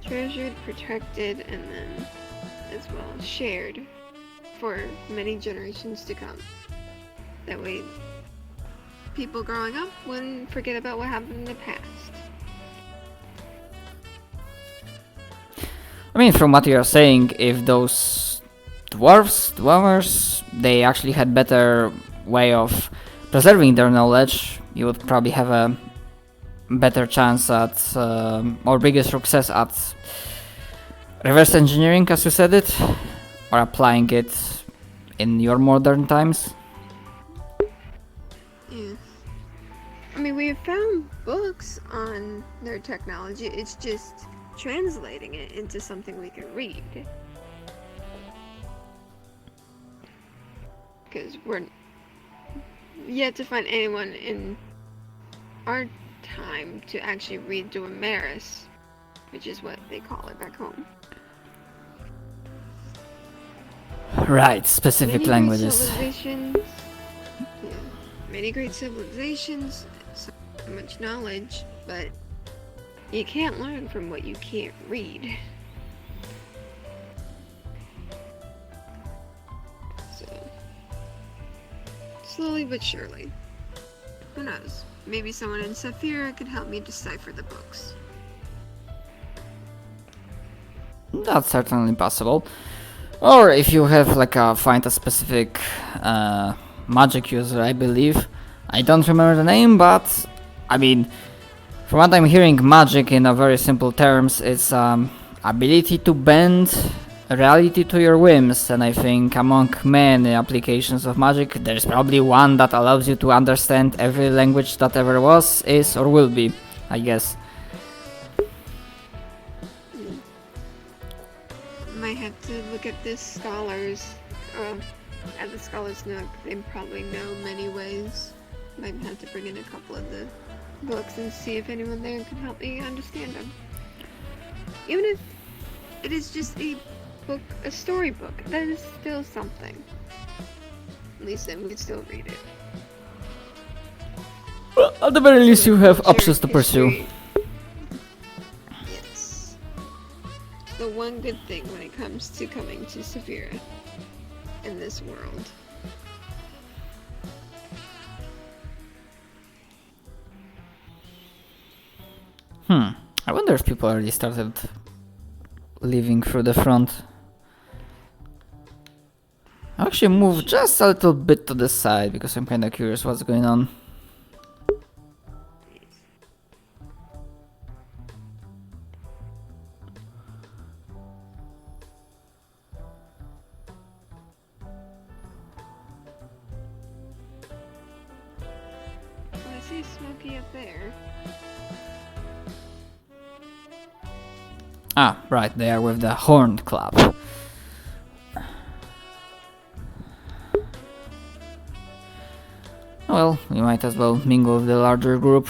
Treasured, protected, and then as well shared for many generations to come. That way, people growing up wouldn't forget about what happened in the past. I mean, from what you're saying, if those dwarves, they actually had better way of preserving their knowledge, you would probably have a better chance at, or bigger success at reverse engineering, as you said it, or applying it in your modern times. Yeah. I mean, we have found books on their technology, it's just translating it into something we can read. Because we're yet to find anyone in our time to actually read Dormaris, which is what they call it back home. Right, specific Many languages. Great civilizations, yeah, many great civilizations, so much knowledge, but you can't learn from what you can't read. So, slowly but surely. Who knows? Maybe someone in Saphira could help me decipher the books. That's certainly possible. Or if you have like find a specific magic user, I believe. I don't remember the name, but I mean, from what I'm hearing, magic in a very simple terms, it's ability to bend reality to your whims, and I think among many applications of magic, there's probably one that allows you to understand every language that ever was, is, or will be, I guess. Might have to look at this scholars, at the scholars nook. They probably know many ways. Might have to bring in a couple of the books and see if anyone there can help me understand them. Even if it is just a book, a storybook, that is still something. At least then we could still read it. Well, at the very least, you have options to pursue. Yes. The one good thing when it comes to coming to Saphira in this world. I wonder if people already started leaving through the front. I'll actually move just a little bit to the side because I'm kinda curious what's going on. I see Smokey up there. Ah, right, they are with the Horned Club. Well, we might as well mingle with the larger group.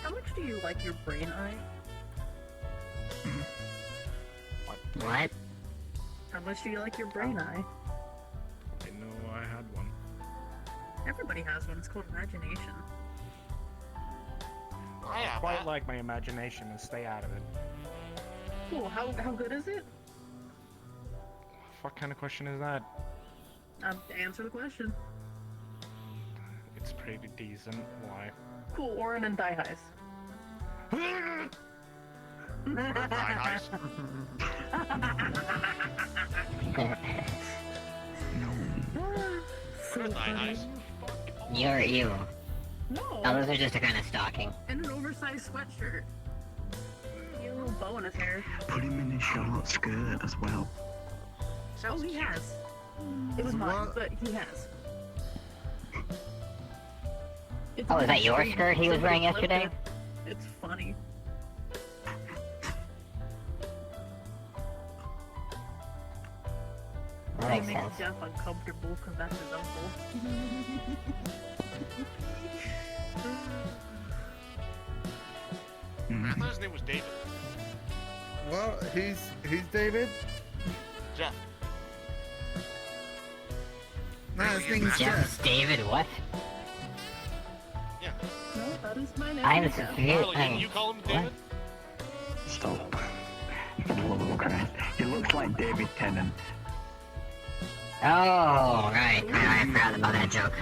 How much do you like your brain eye? What? How much do you like your brain eye? I know I had one. Everybody has one. It's called imagination. I quite like my imagination and stay out of it. Cool. How good is it? What kind of question is that? Answer the question. It's pretty decent. Why? Cool. Orin and Die Highs. You're evil. No. Oh, those are just a kind of stalking. And an oversized sweatshirt. He had a little bow in his hair. Put him in his short skirt as well. Oh, he has. It was mine, but he has. Oh, is that your skirt he was wearing yesterday? It's funny. That He makes makes sense. Jeff uncomfortable because that's his uncle. I thought his name was David. Well, who's David? Jeff. No, his name's Jeff. David, what? Yeah. No, that is my name. I'm Jeff. Harley, you call him David? Stop. He looks like David Tennant. Oh, right. I forgot about that joke.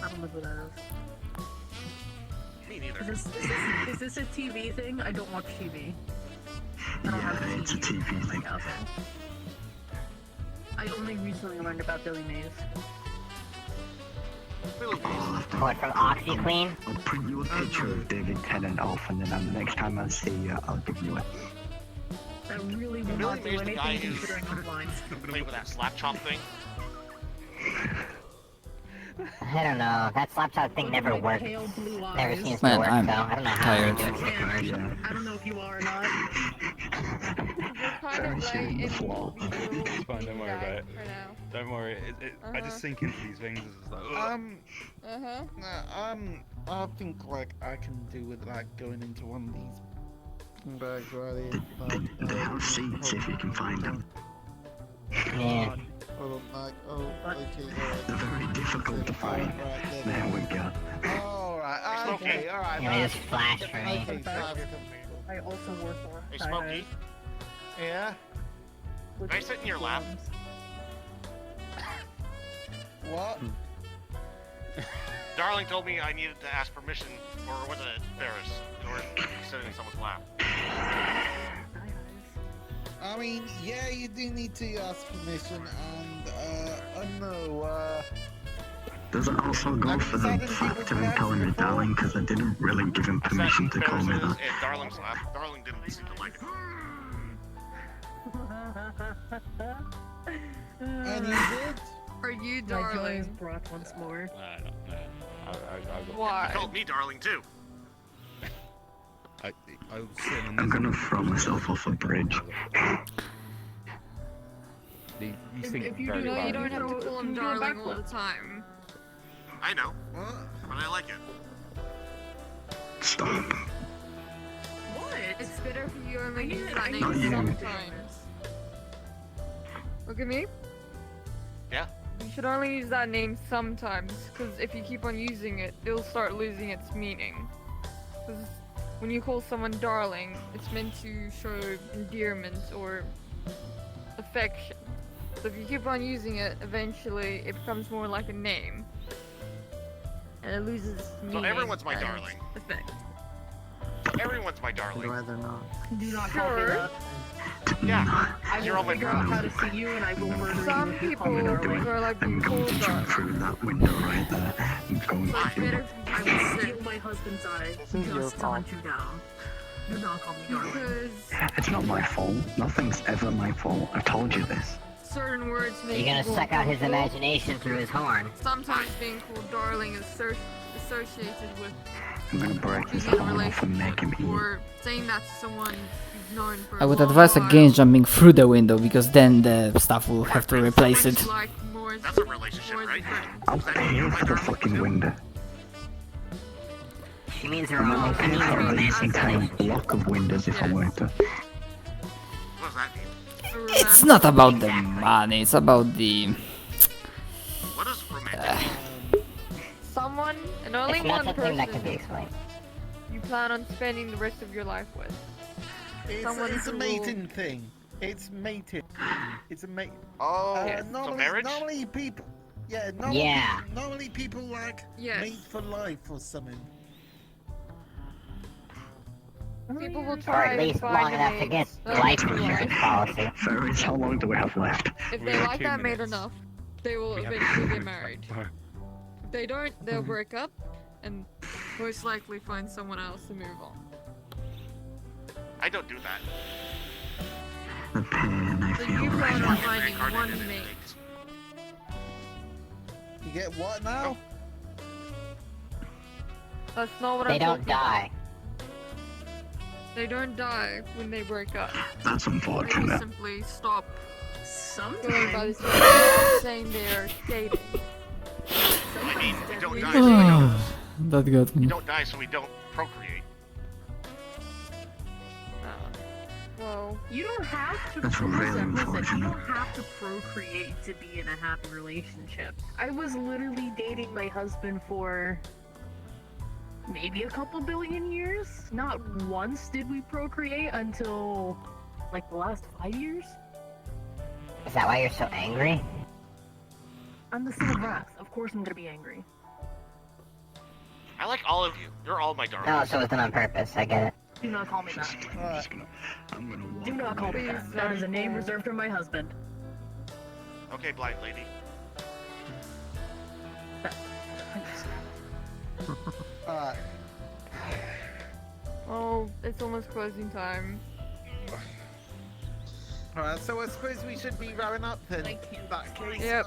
I don't know who that is. Me neither. Is this a TV thing? I don't watch TV. I don't have Yeah, it's a TV thing. Okay. I only recently learned about Billy Mays. What, from OxyClean? I'll print you a picture of David Tennant off, and then the next time I see you, I'll give you it. I really will Billy not do Mays the guy anything who's considering I'm blind. played with that slap chop thing. I don't know. That slapshot thing never worked. Pale blue eyes. Never seems to Man, work, I'm though. I don't know how tired. to do it. Yeah, I don't know if you are or not. Kind of right in It's fine, don't worry about it. for now. Don't worry. I just think into these things. It's like, I think like I can do with like going into one of these bags right here. They have seats if you can find them. Yeah. They're very difficult to find. There we go. Alright, okay, alright. Yeah, they just flashed for me. I also work for Hey, Smokey. Yeah? Can I sit in your lap? What? Darling told me I needed to ask permission, or was it Ferris, or sit in someone's lap? I mean, yeah, you do need to ask permission, and I know. Does it also go for the fact of him calling me darling? Because I didn't really give him permission to call me that. And Darling's laugh. Darling didn't seem to like it. And you did? Are you My joy is darling? brought once more. I don't know. Why? He called me darling too. I was sitting on I'm this. gonna throw myself off a bridge. You If think you very do No, loud. you don't have to call him Go darling all the backwards. time. I know, What? but I like it. Stop. What? It's better if you only use I that need name you. sometimes. Look at me. Yeah. You should only use that name sometimes, because if you keep on using it, it'll start losing its meaning. Because when you call someone darling, it's meant to show endearment or affection. So if you keep on using it, eventually it becomes more like a name. And it loses its meaning. So everyone's my and darling. effect. Everyone's my darling. I'd rather not. Do not call me Sure. that. Yeah. I You're will all my figure out how to darling. see you and I will murder Some you if you people call me darling. prefer like I'm being going called to jump darling. through that window right there. I'm going So it's to. better if I you will use steal it. my husband's eye This is your just to fault. hunt you down. Do not call me darling. Because It's not my fault. Nothing's ever my fault. I've told you this. certain words make You're gonna people suck out his uncomfortable. imagination through his horn. Sometimes being called darling is associated with I'm gonna break his being in a arm off and make him relationship, eat. or saying that to someone who's known for I would a long advise while. against jumping through the window because then the staff will have to replace it. Like more, That's a relationship, more right? different. I'll pay for the fucking window. She means her I'm own. gonna She pay means for her an romantic entire relationship. block of windows if I wanted to. What does that mean? It's not about the money, it's about the... What does romantic mean? Someone, and only It's not one something that can be person explained. you plan on spending the rest of your life with. It's Someone a who will- mating thing. It's mating. It's a mate. Oh, so normally, marriage? normally people. Yeah. Normally people like Yes. mate for life or something. People will Or try at and least find long a enough to mate get that life fits their insurance life. policy. Ferris, how long do we have left? If We they have like 2 that mate minutes. enough, they will We have eventually 2 get minutes married. left. If they don't, they'll break up and most likely find someone else to move on. I don't do that. The pain I So feel you right plan on now. finding one mate. You get what now? That's not what They I'm don't talking about. die. They don't die when they break up. That's They unfortunate. just simply stop going by Sometimes. this way, saying they're dating. I mean, we don't die, so we don't. That got We me. don't die, so we don't procreate. Well, You don't have to. That's really listen, you unfortunate. don't have to procreate to be in a happy relationship. I was literally dating my husband for maybe a couple billion years. Not once did we procreate until like the last 5 years. Is that why you're so angry? I'm the son of wrath. Of course I'm gonna be angry. I like all of you. You're all my darlings. No, so it's done on purpose. I get it. Do not call me that. I'm gonna walk Do not call me that. That is a name reserved for my husband. Okay, blind lady. Alright. oh, it's almost closing time. Alright, so I suppose we should be wrapping up then. In that case. Yep.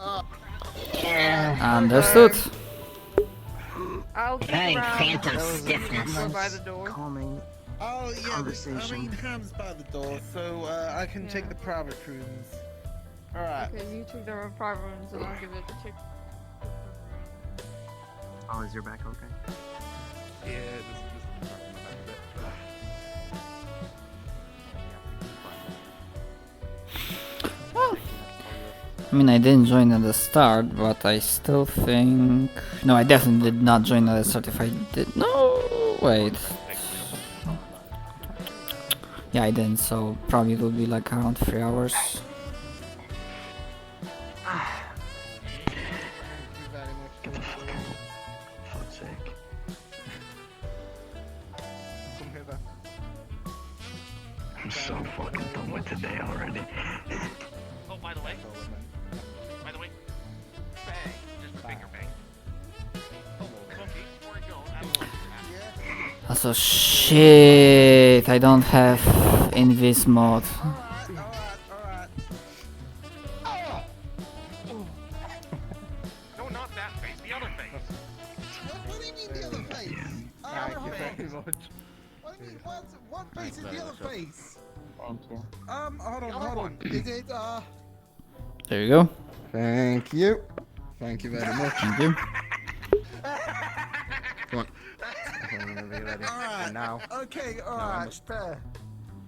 Yeah. Understood. I'll Hey, stick around. phantom stiffness. Or by the door. Calming Oh yeah, I conversation. mean Ham's by the door, so I can check Yeah. the private rooms. Alright. Okay, you took their private rooms and I'll give it a check. Oh, is your back okay? Yeah, this I mean, I didn't join at the start, but I still think... No, I definitely did not join at the start if I did... No, wait. Yeah, I didn't, so probably it will be like around 3 hours. Fuck's sake. Come hither. I'm so fucking done for today already. Oh, by the way, bang, just a finger bang. Oh, Funky, before we go, I have one. Also, shit, I don't have Invis mod. No, not that face, the other face. What do you mean the other face? Thank you very much. What do you mean? What face is the other face? Thank you. Hold on. Is it, There you go. Thank you. Thank you very much. Thank you. Come on. Alright. Now. Okay, alright. Fair.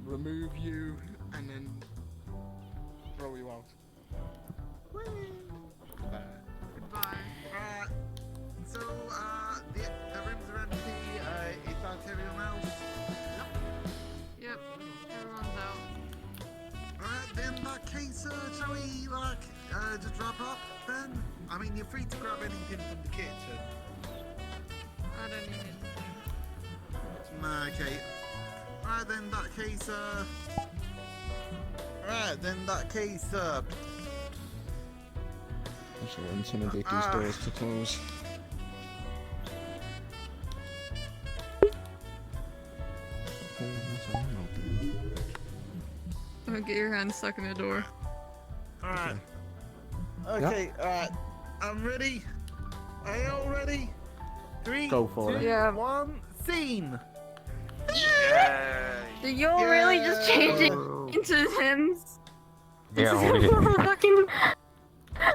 Remove you and then throw you out. Alright. So, the rooms are empty. Is that everyone else? Yep, everyone's out. Alright, then in that case, shall we, just wrap up then? I mean, you're free to grab anything from the kitchen. I don't need it. Okay. Alright, then in that case, Alright, then in that case, Actually, intimidate these doors to close. Don't get your hand stuck in the door. Alright. Okay, alright. I'm ready. Are you all ready? 3, Go for 2, it. Yeah. 1, scene! Did y'all really just change it into Sims? Yeah, Fucking.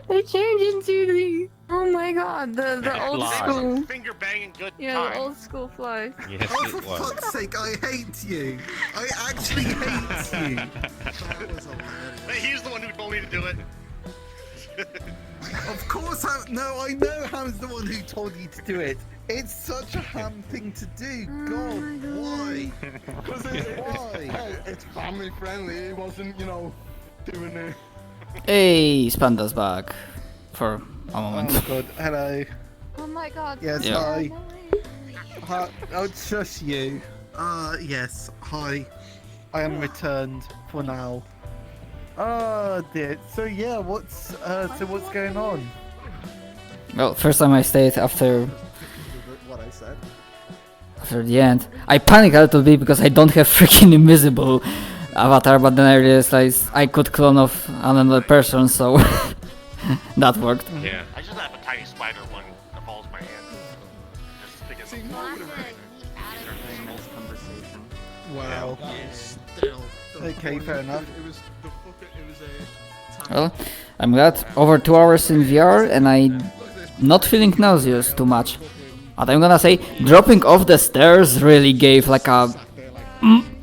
They changed into the. Oh my god, the old school. Finger banging good Yeah, time. the old school fly. Yes, Oh, it for was. fuck's sake, I hate you! I actually hate you! That was hilarious. Hey, he's the one who told me to do it. Of course, I know Ham's the one who told you to do it. It's such a Ham thing to do. God, why? Because hey, it's family friendly. It wasn't, doing it. Hey, Spanda's back. For a moment. Oh god, hello. Oh my god. Yes, Yeah. hi. Hi. I'll shush you. Yes, hi. I am returned for now. Oh dear. So yeah, what's going on? Well, first time I stayed after What I said. the end. I panicked a little bit because I don't have freaking invisible avatar, but then I realized I could clone off another person, so that worked. Yeah. I just have a tiny spider one that follows my hand. Just because Wow. Still. Okay, fair enough. It was the fucker. It was a. Well, I'm glad. Over 2 hours in VR and I'm not feeling nauseous too much. But I'm gonna say, dropping off the stairs really gave like a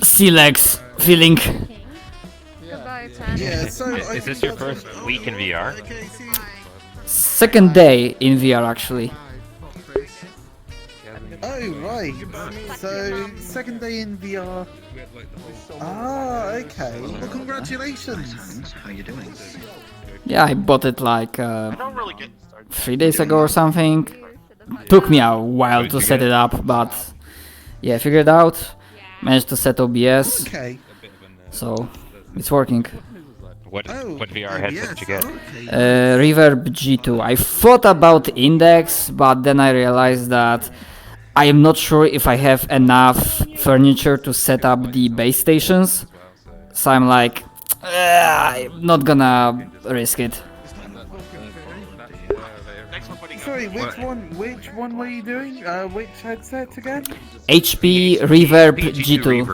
sea legs feeling. Goodbye, Tan. Yeah, so Is this your first week in VR? Okay, see. Second day in VR actually. Oh right. So second day in VR. Ah, okay. Well, congratulations. How you doing? Yeah, I bought it like I don't really get 3 days ago or something. Took me a while to set it up, but yeah, I figured it out. Managed to set OBS, Okay. so it's working. What VR headset did you get? Reverb G2. I thought about Index, but then I realized that I am not sure if I have enough furniture to set up the base stations. So I'm like, I'm not gonna risk it. Sorry, which one were you doing? Which headset again? HP Reverb G2.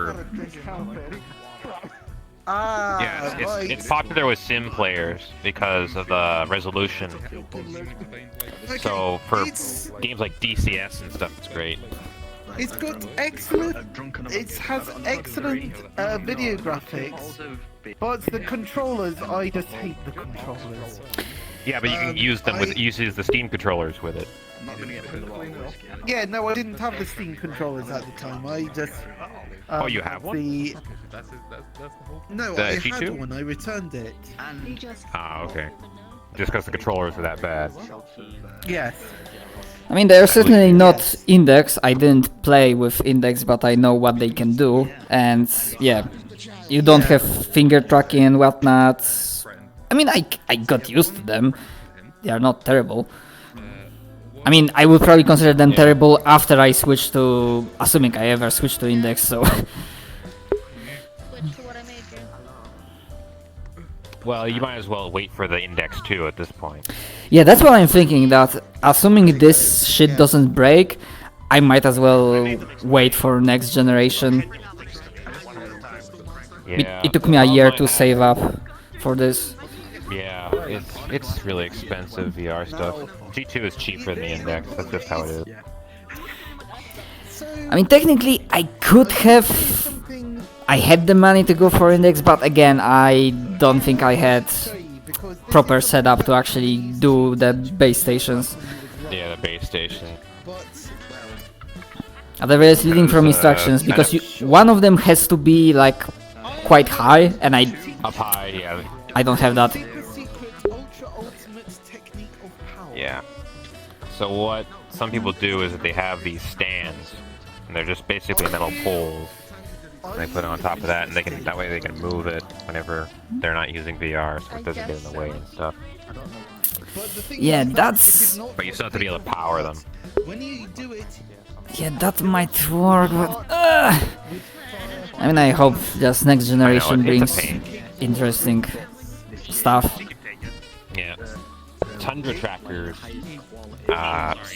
Ah, Yeah, right. it's popular with sim players because of the resolution. So for games like DCS and stuff, it's great. It's got excellent. It has excellent video graphics, but the controllers, I just hate the controllers. Yeah, but you can use them with use the Steam controllers with it. Yeah, no, I didn't have the Steam controllers at the time. I just. Oh, you have one? That's the whole. No, The I had G2? one. I returned it. Ah, okay. Just because the controllers are that bad. Yes. I mean, they're certainly not Index. I didn't play with Index, but I know what they can do. And yeah, you don't have finger tracking and whatnot. I mean, I got used to them. They are not terrible. I mean, I would probably consider them terrible after I switched to, assuming I ever switched to Index, so... Well, you might as well wait for the Index 2 at this point. Yeah, that's what I'm thinking, that assuming this shit doesn't break, I might as well wait for next generation. Yeah. It took me a year to save up for this. Yeah, it's really expensive VR stuff. G2 is cheaper than the Index, that's just how it is. I mean, technically, I could have... I had the money to go for Index, but again, I don't think I had proper setup to actually do the base stations. Yeah, the base station. At the very least, leading from instructions, because one of them has to be like quite high, and up high, yeah. I don't have that. Yeah. So what some people do is that they have these stands, and they're just basically metal poles. And they put it on top of that, and that way they can move it whenever they're not using VR, so it doesn't get in the way and stuff. Yeah, that's... But you still have to be able to power them. Yeah, that might work, but... I mean, I hope just next generation brings interesting stuff. Yeah. Tundra trackers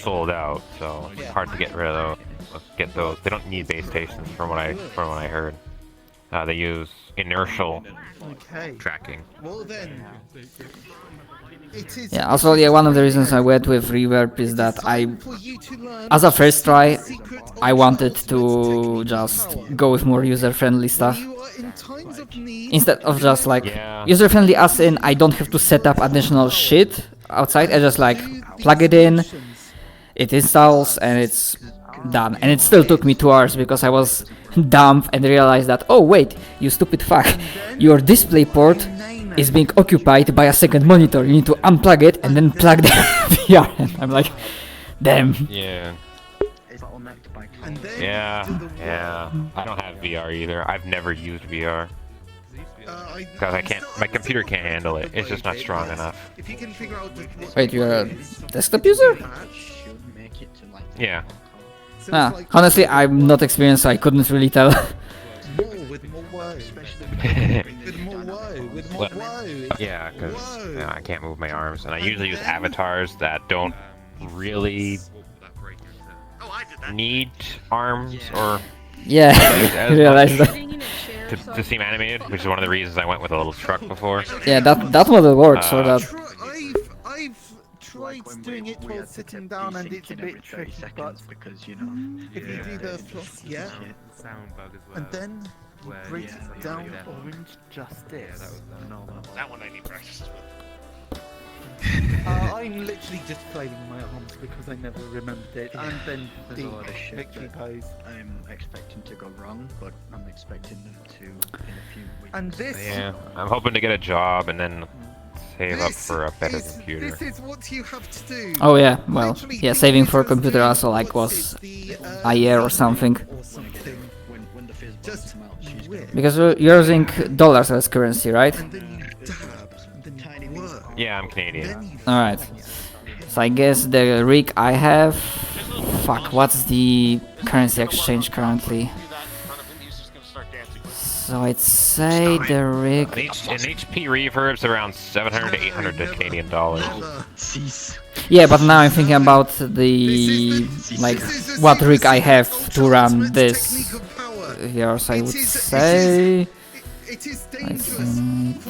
sold out, so it's hard to get rid of those. Get those. They don't need base stations, from what I heard. They use inertial tracking. Well then, yeah, also, yeah, one of the reasons I went with Reverb is that as a first try, I wanted to just go with more user-friendly stuff. Instead of just like, user-friendly as in, I don't have to set up additional shit outside, I just like, plug it in, it installs, and it's done. And it still took me 2 hours because I was dumb and realized that, oh wait, you stupid fuck, your display port is being occupied by a second monitor. You need to unplug it and then plug the VR. And I'm like, damn. Yeah. Yeah. I don't have VR either. I've never used VR. Because I can't, my computer can't handle it. It's just not strong enough. Wait, you're a desktop user? Yeah. Honestly, I'm not experienced, so I couldn't really tell. Yeah, because I can't move my arms, and I usually use avatars that don't really need arms or I realized that. To seem animated, which is one of the reasons I went with a little truck before. Yeah, that model works for that. I've tried doing it while sitting down, and it's a bit tricky, but if you do the plus, and then break it down orange justice. That one I need practice with. I'm literally just flailing my arms because I never remembered it, and then the victory pose. I'm expecting to go wrong, but I'm expecting them to in a few weeks. And this... Yeah, I'm hoping to get a job and then save up for a better computer. This is what you have to do. Oh yeah, well, yeah, saving for a computer also like was a year or something. Because you're using dollars as currency, right? Yeah, I'm Canadian. Alright. So I guess the rig I have... Fuck, what's the currency exchange currently? So I'd say the rig... An HP reverb's around 700 to 800 Canadian dollars. Yeah, but now I'm thinking about the... like, what rig I have to run this. Here, so I would say...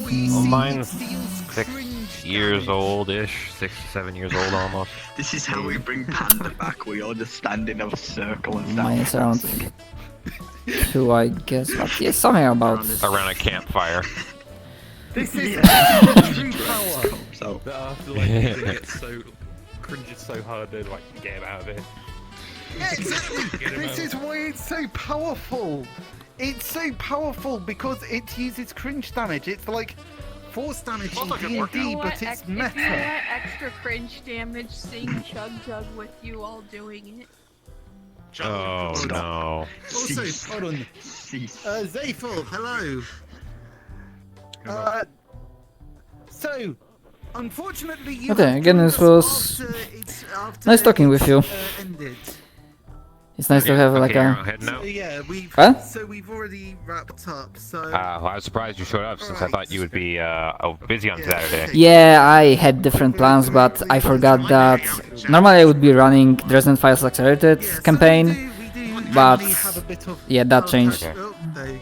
Well, mine's 6 years old-ish, 6 to 7 years old almost. This is how we bring Panda back. We all just stand in a circle and Mine is around 2, I guess. But yeah, something about... Around a campfire. This is true power. So after like it cringes so hard to like get him out of it. Yeah, exactly. This is why it's so powerful. It's so powerful because it uses cringe damage. It's like force damage in D&D, but it's meta. If you want extra cringe damage, sing Chug Jug with you while doing it. Oh no. Also, hold on. Zayful, hello. So, unfortunately, you Okay, have again, joined this us was nice talking with you. ended. It's nice to have like okay, a. I'm heading out. So yeah, we've Huh? so we've already wrapped up. So Well, I was surprised you showed up since I thought you would be busy on Saturday. Yeah, I had different plans, but I forgot that normally I would be running Dresden Files Accelerated campaign, but yeah, that changed. Oh, there you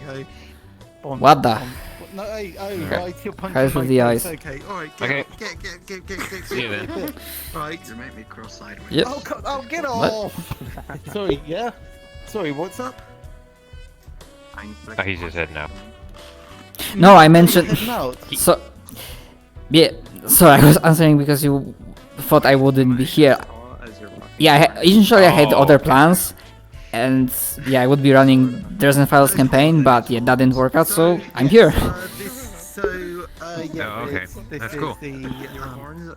go. What the? No, hey, oh, Okay. right, you're punching Guys my with the face. eyes. Okay, alright. Okay. Get. See you then. Right. You make me cross sideways. Yep. Oh, get What? off! Sorry, yeah? Sorry, what's up? Oh, he's just heading out. No, I mentioned. Heading out. So, yeah. So I was answering because you thought I wouldn't be here. Yeah, initially I had other plans, and yeah, I would be running Dresden Files campaign, but yeah, that didn't work out. So I'm here. Yeah, Oh, okay. this That's is cool.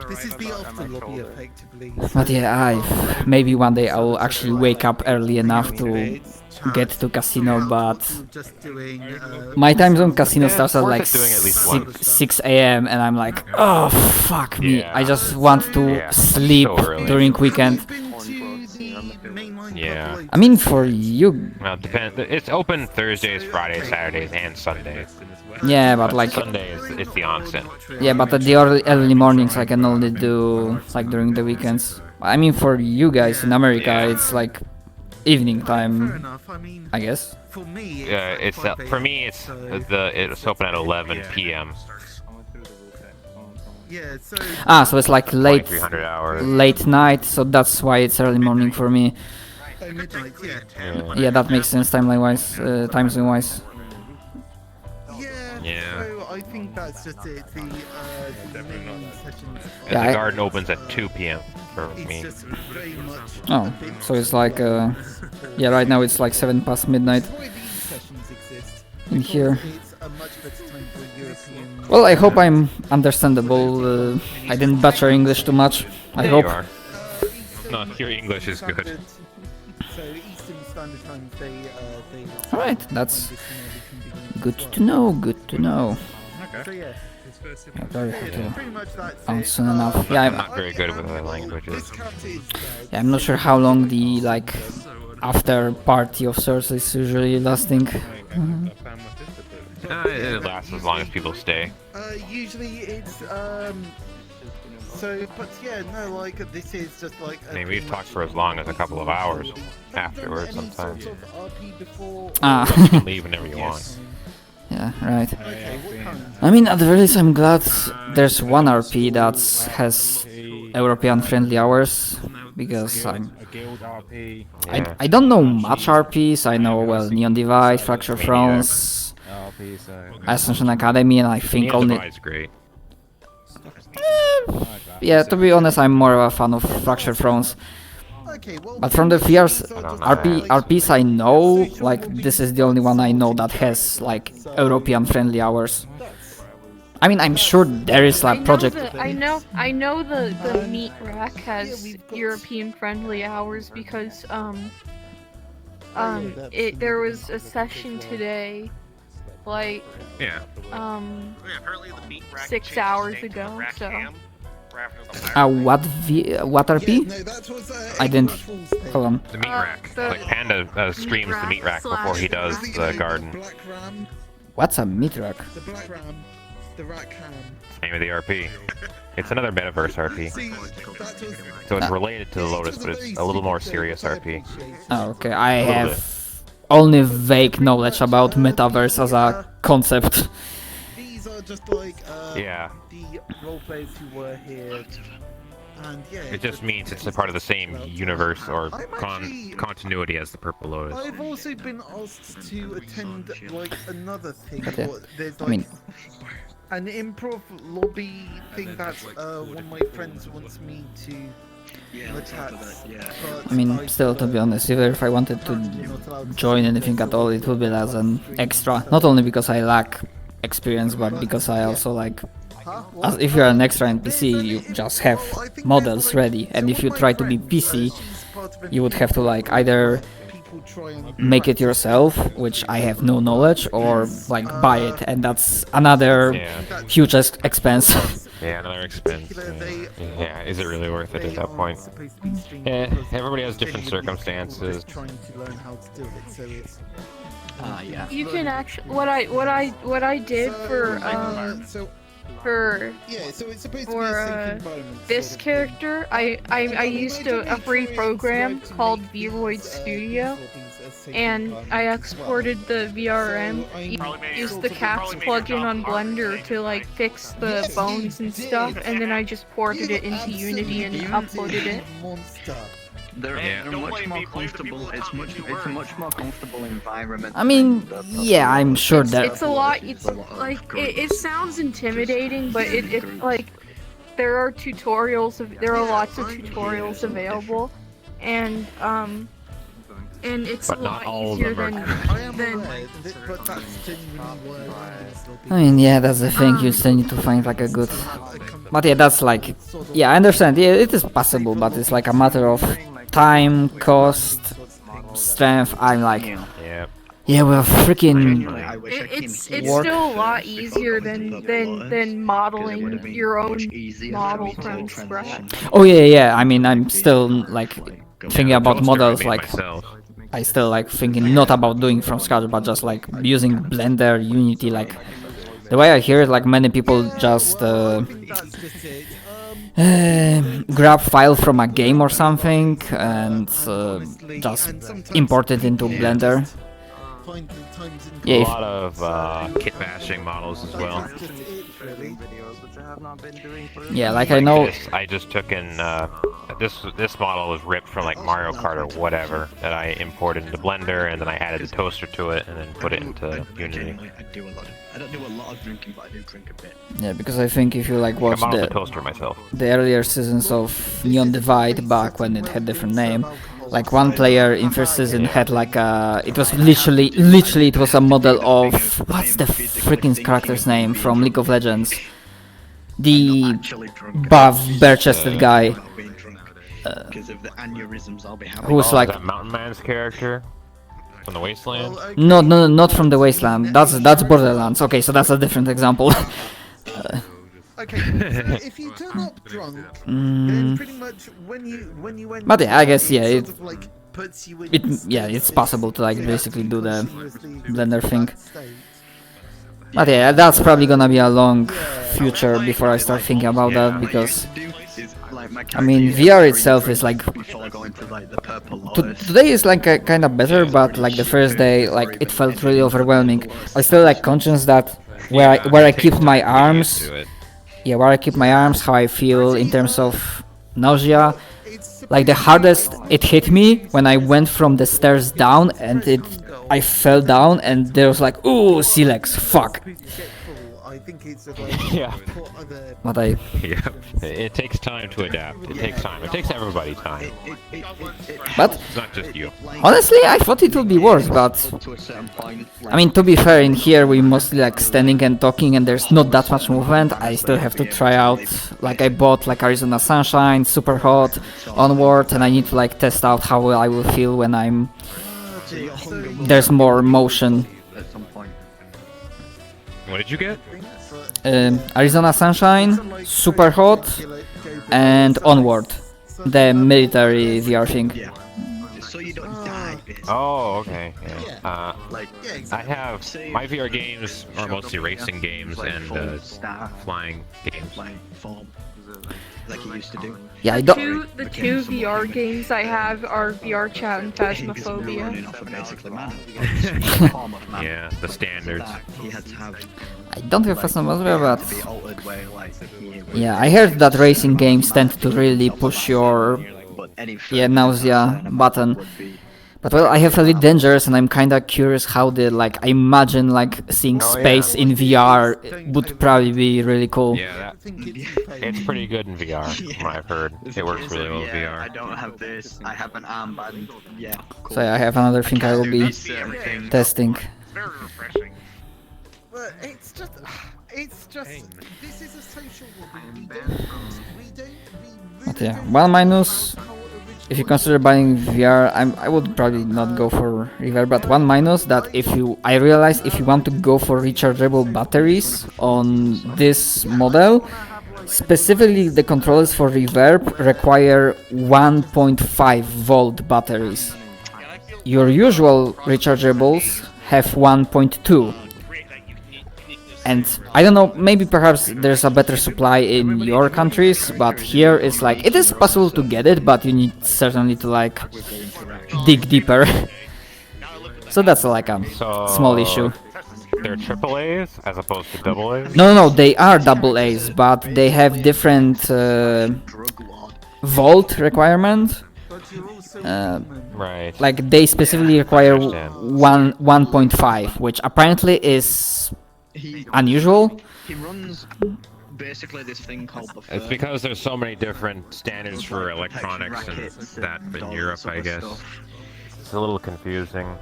this is the after lobby, effectively. But yeah, maybe one day I will actually wake up early enough to get to casino, but my time zone casino starts at worth like it doing at least once. 6 a.m. and I'm like, oh fuck me, Yeah. I just want to Yeah, sleep so early. during weekend. Yeah. I mean for you, Well, depend. It's open Thursdays, Fridays, Saturdays, and Sundays. yeah, but like Sunday is it's the onset. yeah, but at the early mornings I can only do like during the weekends. I mean for you guys in America it's like evening time, I guess. For me, Yeah, it's for me. It's open at 11 p.m. yeah, so So it's like 300 hours. late night, so that's why it's early morning for me. midnight, yeah. Yeah, that makes sense timeline wise, time zone wise. Yeah. So I think that's just it. The main sessions. And Yeah, the I- garden opens at 2 p.m. for It's me. just very much. Oh, so it's like yeah, right now it's like 7 past midnight That's why these sessions exist. in here. It's a much better time for European. Well, I hope I'm understandable. I didn't butcher English too much. I There hope. you are. No, your English is good. So Eastern Standard Time, they. Alright, that's good to know. Good to know. So yeah. Yeah, very happy to Pretty much that's found it. soon enough. Yeah, I'm not very good with other languages. yeah, I'm not sure how long the like after party of sorts is usually lasting. It lasts as long as people stay. Usually it's So, but yeah, no, like this is just like. I mean, we've talked for as long as a couple of hours afterwards sometimes. Ah. You can leave whenever you want. Yeah, right. I mean, at the very least, I'm glad there's one RP that has European-friendly hours, because I don't know much RPs. I know, well, Neon Divide, Fracture France, Ascension Academy, and I think Neon only... Divide's great. Yeah, to be honest, I'm more of a fan of Fracture France. But from the RPs I know, like, this is the only one I know that has, like, European-friendly hours. I mean, I'm sure there is like project. I know the meat rack has European-friendly hours because there was a session today, like yeah, apparently the meat rack 6 hours ago. So. What RP? I didn't. Hold on. The meat rack. Like Panda streams the meat rack before he does the garden. What's a meat rack? The Black Ram, the Rack Ham. Name of the RP. It's another metaverse RP. So it's related to the Lotus, but it's a little more serious RP. Oh, okay. I have only vague knowledge about metaverse as a concept. These are just like Yeah. the role players who were here, and yeah. It just means it's a part of the same universe or continuity as the Purple Lotus. I've also been asked to attend like another thing. Okay. There's I like mean- an improv lobby thing that one of my friends wants me to look at. I mean, still, to be honest, even if I wanted to join anything at all, it would be as an extra. Not only because I lack experience, but because I also like. As if you're an extra NPC, you just have models ready, and if you try to be PC, you would have to like either make it yourself, which I have no knowledge, or like buy it, and that's another huge expense. Yeah, another expense. Yeah, is it really worth it at that point? Yeah, everybody has different circumstances. Yeah. You can actually what I did for this character, I used a free program called VRChat Studio, and I exported the VRM, used the caps plugin on Blender to like fix the bones and stuff, and then I just ported it into Unity and uploaded it. They're much more comfortable. It's a much more comfortable environment. I mean, yeah, I'm sure that It's a lot. It's like it sounds intimidating, but it like there are tutorials. There are lots of tutorials available, and it's a lot easier than. I mean, yeah, that's the thing. You still need to find like a good. But yeah, that's like, yeah, I understand. Yeah, it is possible, but it's like a matter of time, cost, strength. I'm like, yeah, we're freaking. It's still a lot easier than modeling your own model from scratch. Oh yeah. I mean, I'm still like thinking about models. Like, I still like thinking not about doing from scratch, but just like using Blender, Unity. Like, the way I hear it, like many people just grab file from a game or something and just import it into Blender. Yeah, a lot of kit bashing models as well. Yeah, like I know. I just took in this model was ripped from like Mario Kart or whatever that I imported into Blender, and then I added the toaster to it and then put it into Unity. I don't do a lot of drinking, but I do drink a bit. Yeah, because I think if you like watch the toaster myself. The earlier seasons of Neon Divide back when it had different name, like one player in first season had like a, it was literally it was a model of, what's the freaking character's name from League of Legends? The buff, bare-chested guy. Who's like that Mountain Man's character from the Wasteland? No, not from the Wasteland. That's Borderlands. Okay, so that's a different example. Okay, so if you turn up drunk, then pretty much when you went. But yeah, I guess yeah, it sort of, like, puts you in it's possible to like basically do the Blender thing. But yeah, that's probably gonna be a long future before I start thinking about that, because I mean VR itself is like today is like kind of better, but like the first day like it felt really overwhelming. I still like conscious that where I keep my arms, where I keep my arms, how I feel in terms of nausea. Like the hardest it hit me when I went from the stairs down and I fell down and there was like, ooh, Silex, fuck. Yeah. But it takes time to adapt. It takes time. It takes everybody time. But it's not just you. Honestly, I thought it would be worse, but I mean, to be fair, in here we mostly like standing and talking and there's not that much movement. I still have to try out, like I bought like Arizona Sunshine, Super Hot, Onward, and I need to like test out how I will feel when there's more motion. What did you get? Arizona Sunshine, Super Hot, and Onward, the military VR thing. Oh, okay. Yeah. I have my VR games are mostly racing games and flying games. Like you used to do. Yeah, The two VR games I have are VRChat and Phasmophobia. Yeah, the standards. I don't have Phasmophobia, but yeah, I heard that racing games tend to really push your nausea button. But well, I have Elite Dangerous, and I'm kinda curious how I imagine like seeing space in VR would probably be really cool. Yeah, it's pretty good in VR, from what I've heard. It works really well in VR. I don't have this, I have an armband, yeah. Cool. So yeah, I have another thing I will be testing. Very refreshing. But it's just, this is a social one. We don't But yeah, one minus if you consider buying VR, I would probably not go for reverb. But one minus that I realized if you want to go for rechargeable batteries on this model, specifically the controllers for reverb require 1.5 volt batteries. Your usual rechargeables have 1.2. And I don't know, maybe perhaps there's a better supply in your countries, but here it's like, it is possible to get it, but you need certainly to like dig deeper. So that's like a small issue. They're AAAs as opposed to AAs? No, they are AAs, but they have different volt requirement. Right. Like they specifically require 1.5, which apparently is unusual. He runs basically this thing called the It's because there's so many different standards for electronics and that in Europe, I guess. It's a little confusing.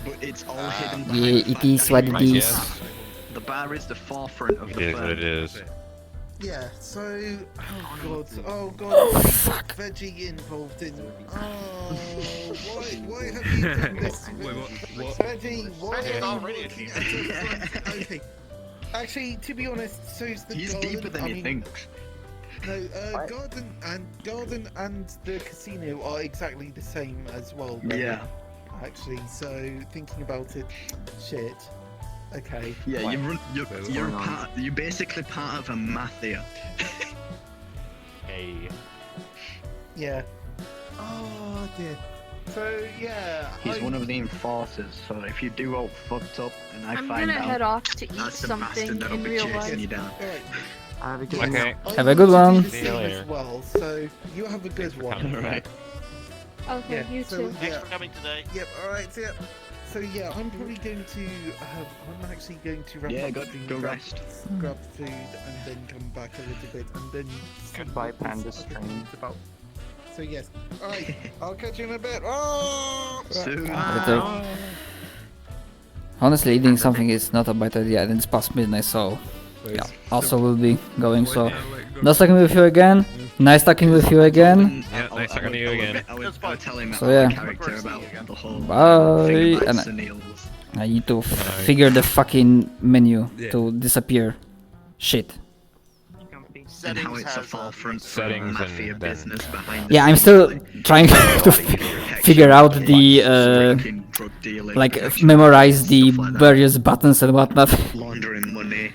But it's all hidden Yeah, it is what it is. The bar is the forefront of the It is what it is. Yeah, so... Oh god, fuck. Veggie involved in... Oh, why have you done this? What? Veggie, why are you looking at the front? Okay. Actually, to be honest, so's the He's garden. deeper than you think. No, garden and the casino are exactly the same as well. Yeah. Actually, so thinking about it, shit. Okay. Yeah, you're basically part of a mafia. Hey. Yeah. Oh dear. So yeah. He's one of the enforcers, so if you do all fucked up and I'm find gonna out, head off to eat that's the something bastard that'll in be real chasing life. you down. Okay. Have a good one. See you later. As well, so you have a good one. Alright. Okay, Yeah, you so, too. Thanks for coming today. Yep. All right. So yeah. So yeah, I'm probably going to. I'm actually going to wrap Yeah, up go the thing, rest. grab food, and then come back a little bit, and then. see Goodbye, what this Panda other Stream. thing's about. So yes. All right. I'll catch you in a bit. Oh. Soon. Honestly, eating something is not a bad idea, and it's past midnight, so yeah. Also, we'll be going. So, nice talking with you again. Nice talking with you again. Yeah, nice talking to you again. I'll tell him So yeah. character about the whole Bye. thing about And Sunil's. I need to figure the fucking menu to disappear. Shit. And how it's a forefront for Settings mafia and business behind the Yeah, I'm still trying to figure out the drug dealing, like memorize the various buttons and whatnot. laundering money.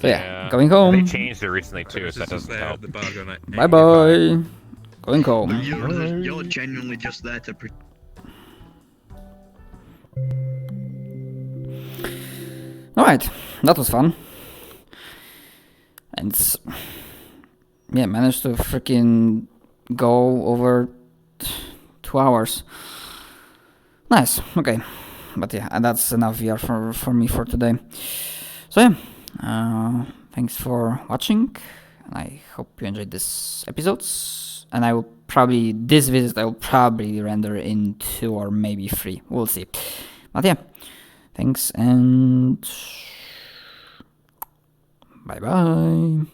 So yeah, going home. They changed it recently too, so that doesn't help. Bye bye. Going home. You're genuinely just there to. Alright, that was fun. And yeah, managed to freaking go over 2 hours. Nice, okay. But yeah, and that's enough VR for me for today. So yeah, thanks for watching. And I hope you enjoyed this episodes. And I will probably, this visit I will probably render in 2 or maybe 3. We'll see. But yeah, thanks and bye bye.